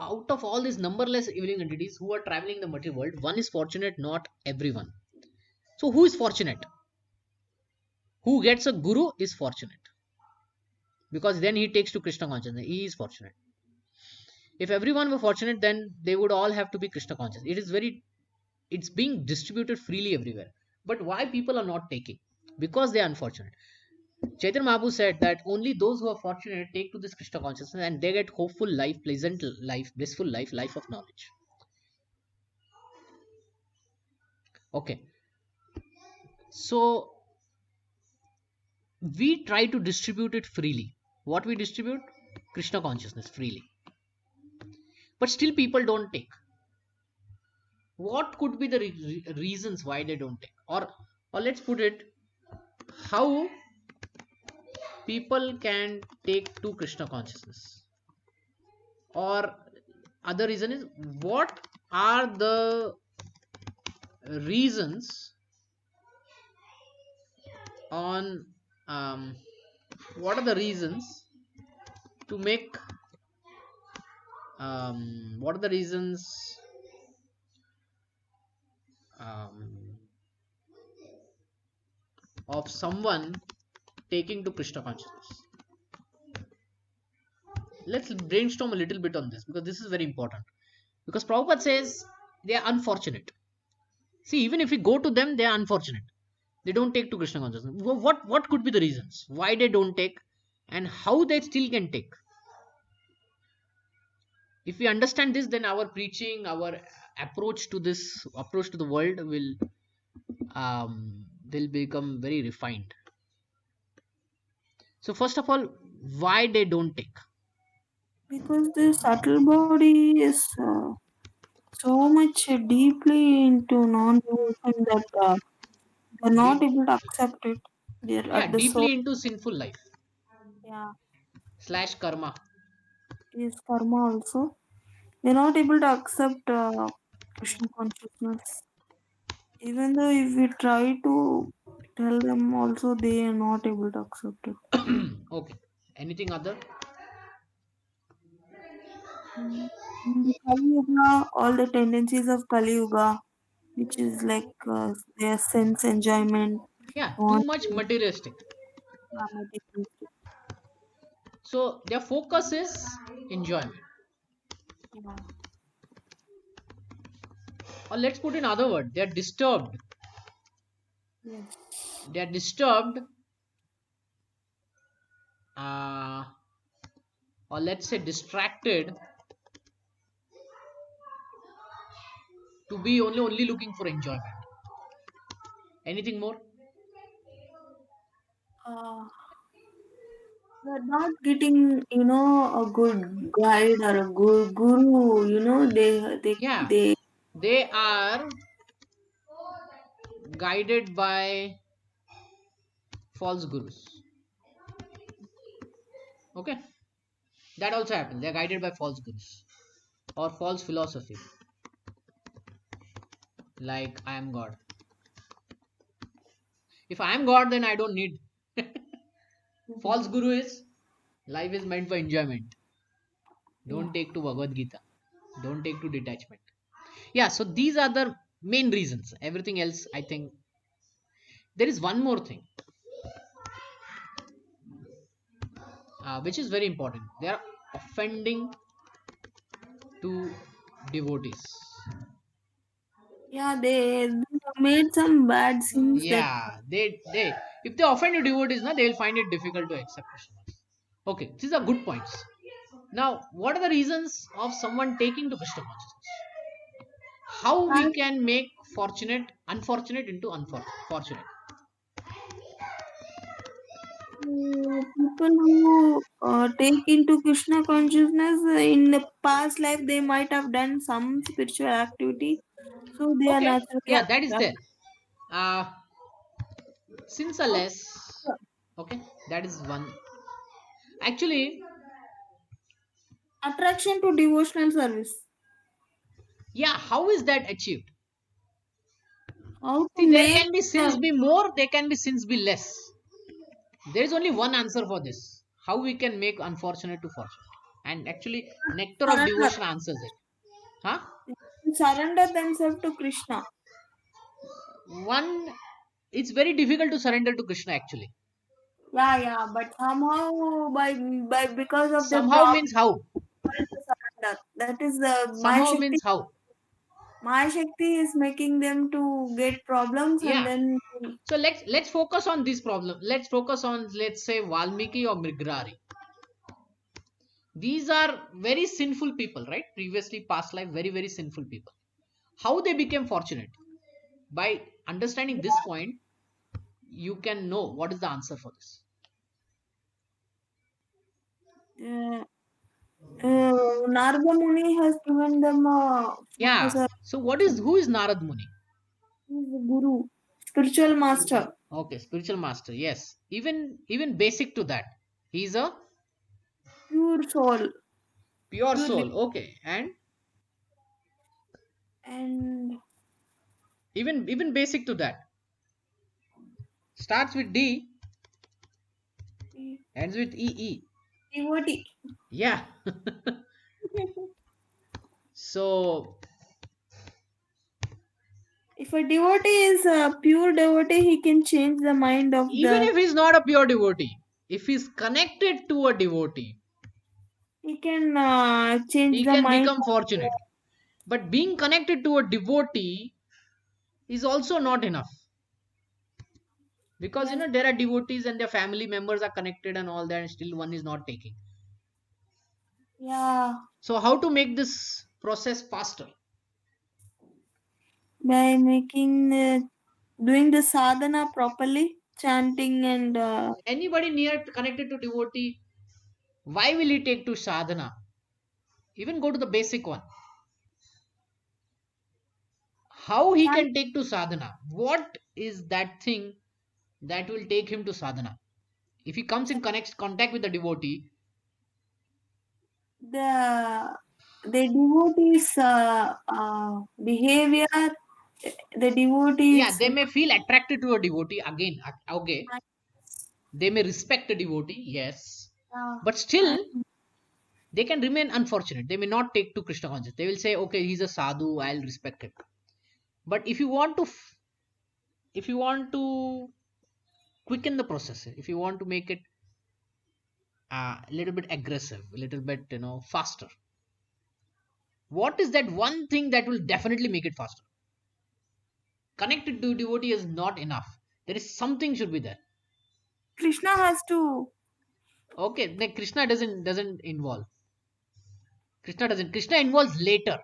out of all these numberless living entities who are traveling in the material world, one is fortunate, not everyone. So who is fortunate? Who gets a guru is fortunate. Because then he takes to Krishna consciousness. He is fortunate. If everyone were fortunate, then they would all have to be Krishna conscious. It's being distributed freely everywhere. But why people are not taking? Because they are unfortunate. Chaitanya Mahaprabhu said that only those who are fortunate take to this Krishna consciousness and they get hopeful life, pleasant life, blissful life, life of knowledge. Okay. So we try to distribute it freely. What we distribute? Krishna consciousness freely. But still people don't take. What could be the reasons why they don't take? Or let's put it, how people can take to Krishna consciousness, or other reason is, what are the reasons on what are the reasons to make what are the reasons um, of someone taking to Krishna consciousness? Let's brainstorm a little bit on this, because this is very important. Because Prabhupada says they are unfortunate. See, even if we go to them, they are unfortunate. They don't take to Krishna consciousness. What could be the reasons why they don't take, and how they still can take? If we understand this, then our preaching, our approach to the world will become very refined. So first of all, why they don't take? Because the subtle body is so much deeply into non-devotion that they're not Deep, able to accept it. They're yeah, at the soul. deeply into sinful life Yeah, slash karma. is karma also. They're not able to accept Krishna consciousness. Even though if we try to tell them also, they are not able to accept it. Okay. Anything other? Mm. In Kali Yuga, all the tendencies of Kali Yuga, which is like their sense enjoyment, Yeah, too much wanting, materialistic. materialistic. So their focus is enjoyment. Yeah. Or let's put in other word, they are disturbed. Yes. They are disturbed, uh, or let's say distracted, to be only looking for enjoyment. Anything more? Uh, they're not getting, a good guide or a good guru. Yeah, They. they are guided by false gurus. Okay, that also happens. They are guided by false gurus or false philosophy, like I am God. If I am God, then I don't need. False guru is, life is meant for enjoyment. Yeah. Don't take to Bhagavad Gita. Don't take to detachment. Yeah, so these are the main reasons. Everything else, I think, there is one more thing, which is very important. They are offending to devotees. Yeah, they made some bad sins that. Yeah, they if they offend to devotees, na, they will find it difficult to accept Krishna. Okay, these are good points. Now, what are the reasons of someone taking to Krishna consciousness? How we can make unfortunate into unfortunate? People who take into Krishna consciousness in the past life, they might have done some spiritual activity, so they are Okay, naturally yeah, that is attracted. there. Uh, since a less, okay, that is one. Actually, Attraction to devotional service. yeah, how is that achieved? How to See, there make can be sins be more, there can be sins be less. There is only one answer for this. How we can make unfortunate to fortunate. And actually, Nectar of surrender, Devotion answers it. Huh? surrender themselves to Krishna. One, it's very difficult to surrender to Krishna actually. Yeah, yeah, but somehow by because of their Somehow problem, means how? to surrender. That is the my Somehow Shakti. means how? My Shakti is making them to get problems and Yeah. then. So let's focus on this problem. Let's focus on, let's say, Valmiki or Mrigrari. These are very sinful people, right? Previously past life, very very sinful people. How they became fortunate? By understanding this point, you can know what is the answer for this. Uh, Narada Muni has given them a Yeah. focus. So what is, who is Narad Muni? He's a guru, spiritual master. Okay, spiritual master. Yes. Even basic to that. He's a pure soul, pure pure soul. div- Okay. And and even basic to that. Starts with D, ends with EE. devotee. Yeah. So If a devotee is a pure devotee, he can change the mind of even the. if he's not a pure devotee, if he's connected to a devotee, He can change he the can mind become of the. fortunate. But being connected to a devotee is also not enough, because Yes. there are devotees and their family members are connected and all that, and still one is not taking. Yeah. So how to make this process faster? By making doing the sadhana properly, chanting and Anybody near connected to devotee, why will he take to sadhana? Even go to the basic one. How he chant can take to sadhana? What is that thing that will take him to sadhana? If he comes in contact with the devotee, the devotees behavior, the yeah, devotees. they may feel attracted to a devotee again. Okay, they may respect a devotee, yes, but Uh, still they can remain unfortunate. They may not take to Krishna consciousness. They will say, okay, he's a sadhu, I'll respect him. But if you want to quicken the process, if you want to make it a little bit aggressive, a little bit faster, what is that one thing that will definitely make it faster? Connected to devotee is not enough. There is something should be there. Krishna has to. Okay, then Krishna doesn't involve. Krishna involves later.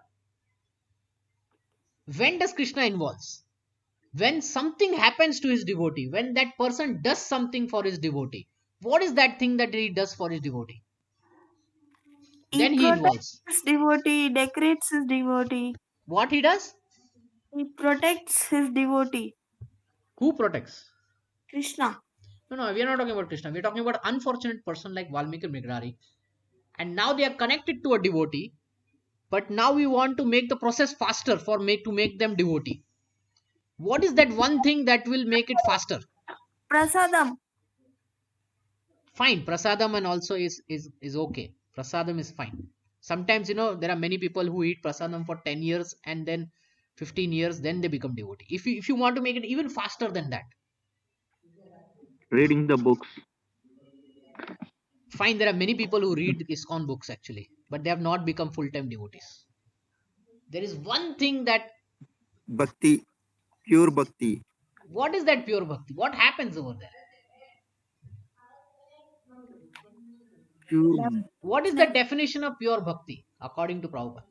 When does Krishna involves? When something happens to his devotee, when that person does something for his devotee. What is that thing that he does for his devotee? He Then he protects involves. his devotee, decorates his devotee. What he does? He protects his devotee. Who protects? Krishna. No, no, we are not talking about Krishna. We are talking about unfortunate person like Valmiki Migrari. And now they are connected to a devotee, but now we want to make the process faster to make them devotee. What is that one thing that will make it faster? Prasadam. Fine, prasadam and also is okay. Prasadam is fine. Sometimes there are many people who eat prasadam for 10 years and then 15 years, then they become devotee. If you want to make it even faster than that, Reading the books. fine, there are many people who read ISKCON books actually, but they have not become full-time devotees. There is one thing that, Bhakti, pure bhakti. what is that pure bhakti? What happens over there? Pure. Love. What is the Krishna. definition of pure bhakti according to Prabhupada?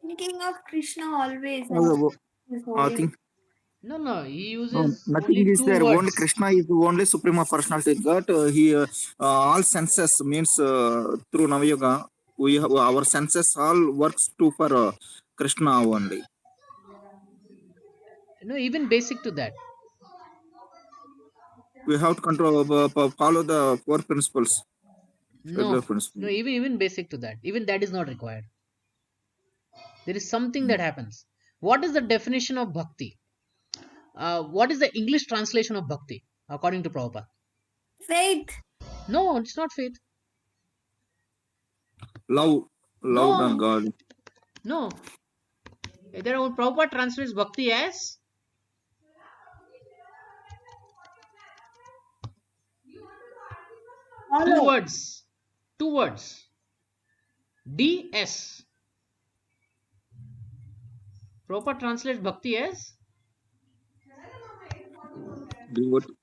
Thinking of Krishna always and Uh, his I holy. think No, no, he no, uses nothing only is two there. Only words. Krishna is the only supreme personality God. All senses means through Navayoga, we have, our senses all works to for Krishna only. Even basic to that. We have to control follow the four principles, regular No, no, principle. even basic to that. Even that is not required. There is something that happens. What is the definition of bhakti? What is the English translation of bhakti according to Prabhupada? Faith. No, it's not faith. Love, love than No, God. no. Prabhupada translates bhakti as two Follow. words. Two words. DS. Prabhupada translates bhakti as Devotee,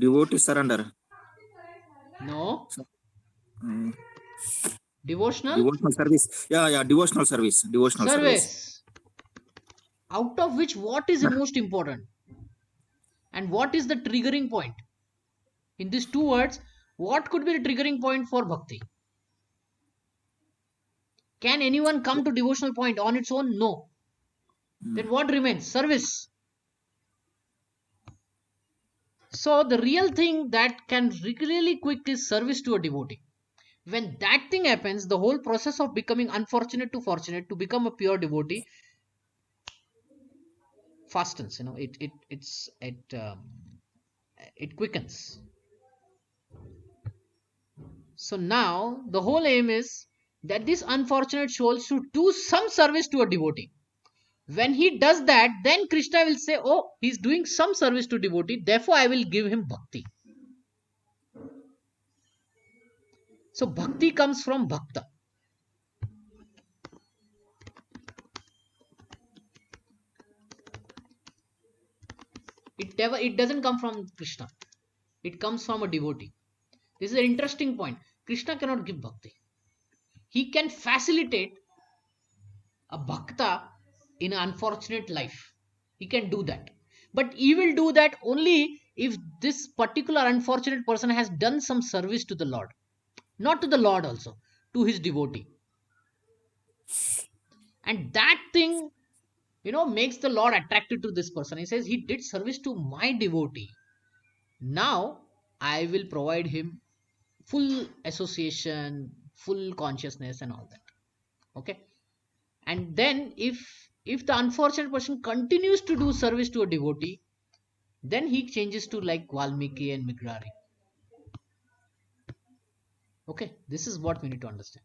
devotee surrender. no, Mm, devotional devotional service. Yeah, yeah, devotional service. Devotional service. service. Out of which, what is the most important? And what is the triggering point? In these two words, what could be the triggering point for bhakti? Can anyone come to devotional point on its own? No. Then what remains? Service. So the real thing that can really quick is service to a devotee. When that thing happens, the whole process of becoming unfortunate to fortunate to become a pure devotee fastens. It quickens. So now the whole aim is that this unfortunate soul should do some service to a devotee. When he does that, then Krishna will say, oh, he's doing some service to devotee, therefore I will give him bhakti. So bhakti comes from bhakta. It doesn't come from Krishna. It comes from a devotee. This is an interesting point. Krishna cannot give bhakti. He can facilitate a bhakta in an unfortunate life. He can do that. But he will do that only if this particular unfortunate person has done some service to the Lord. Not to the Lord also, to his devotee. And that thing, makes the Lord attracted to this person. He says, he did service to my devotee. Now I will provide him full association, full consciousness, and all that. Okay. And then if the unfortunate person continues to do service to a devotee, then he changes to like Valmiki and Migrari. Okay, this is what we need to understand.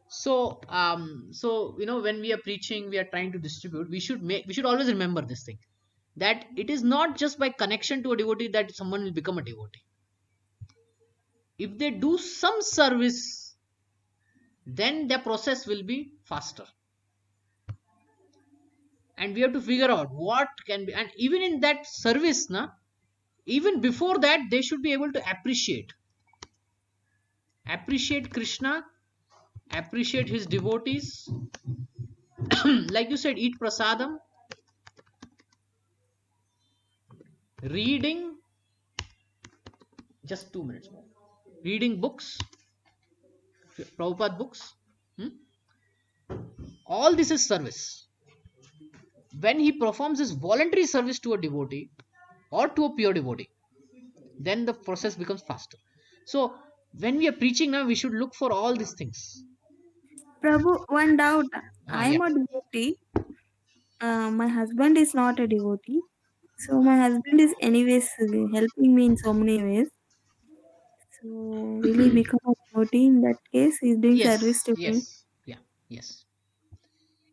So when we are preaching, we are trying to distribute, we should always remember this thing, that it is not just by connection to a devotee that someone will become a devotee. If they do some service, then the process will be faster. And we have to figure out what can be, and even in that service, even before that, they should be able to appreciate Krishna, appreciate his devotees. Like you said, eat prasadam, reading, just 2 minutes more, reading books, Prabhupada books. hmm? All this is service. When he performs his voluntary service to a devotee or to a pure devotee, then the process becomes faster. So when we are preaching now, we should look for all these things. Prabhu, one doubt. I Yeah. am a devotee. My husband is not a devotee. So my husband is anyways helping me in so many ways. So will he become a devotee in that case? He's doing service Yes, to me. yes, yeah, yes.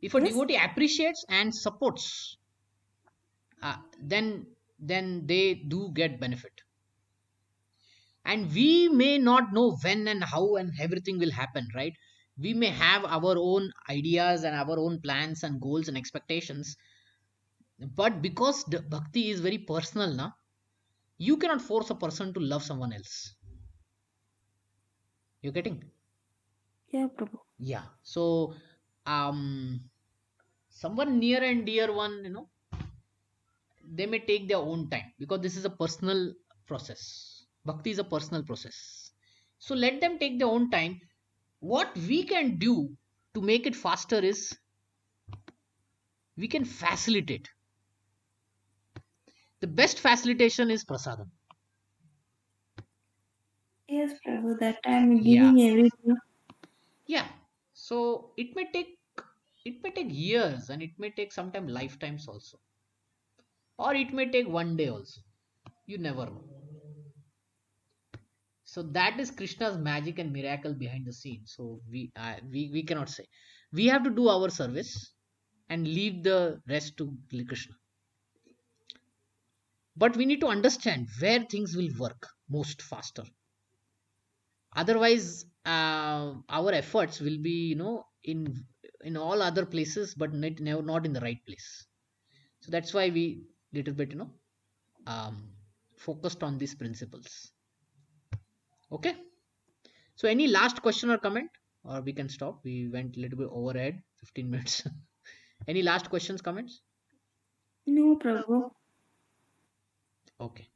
If a Yes. devotee appreciates and supports, then they do get benefit. And we may not know when and how and everything will happen, right? We may have our own ideas and our own plans and goals and expectations, but because the bhakti is very personal, you cannot force a person to love someone else. You're getting? Yeah, Prabhu. Yeah. So um someone near and dear one, they may take their own time, because this is a personal process. Bhakti is a personal process. So let them take their own time. What we can do to make it faster is we can facilitate. The best facilitation is prasadam. Yes, Prabhu. That I'm Yeah. giving everything. Yeah. So it may take years, and it may take sometime lifetimes also, or it may take one day also. You never know. So that is Krishna's magic and miracle behind the scenes. So we cannot say. We have to do our service and leave the rest to Krishna. But we need to understand where things will work most faster. Otherwise, our efforts will be, in all other places, but not in the right place. So that's why we little bit, um, focused on these principles. Okay. So any last question or comment, or we can stop. We went a little bit overhead, 15 minutes. Any last questions, comments? No, Prabhu. Okay.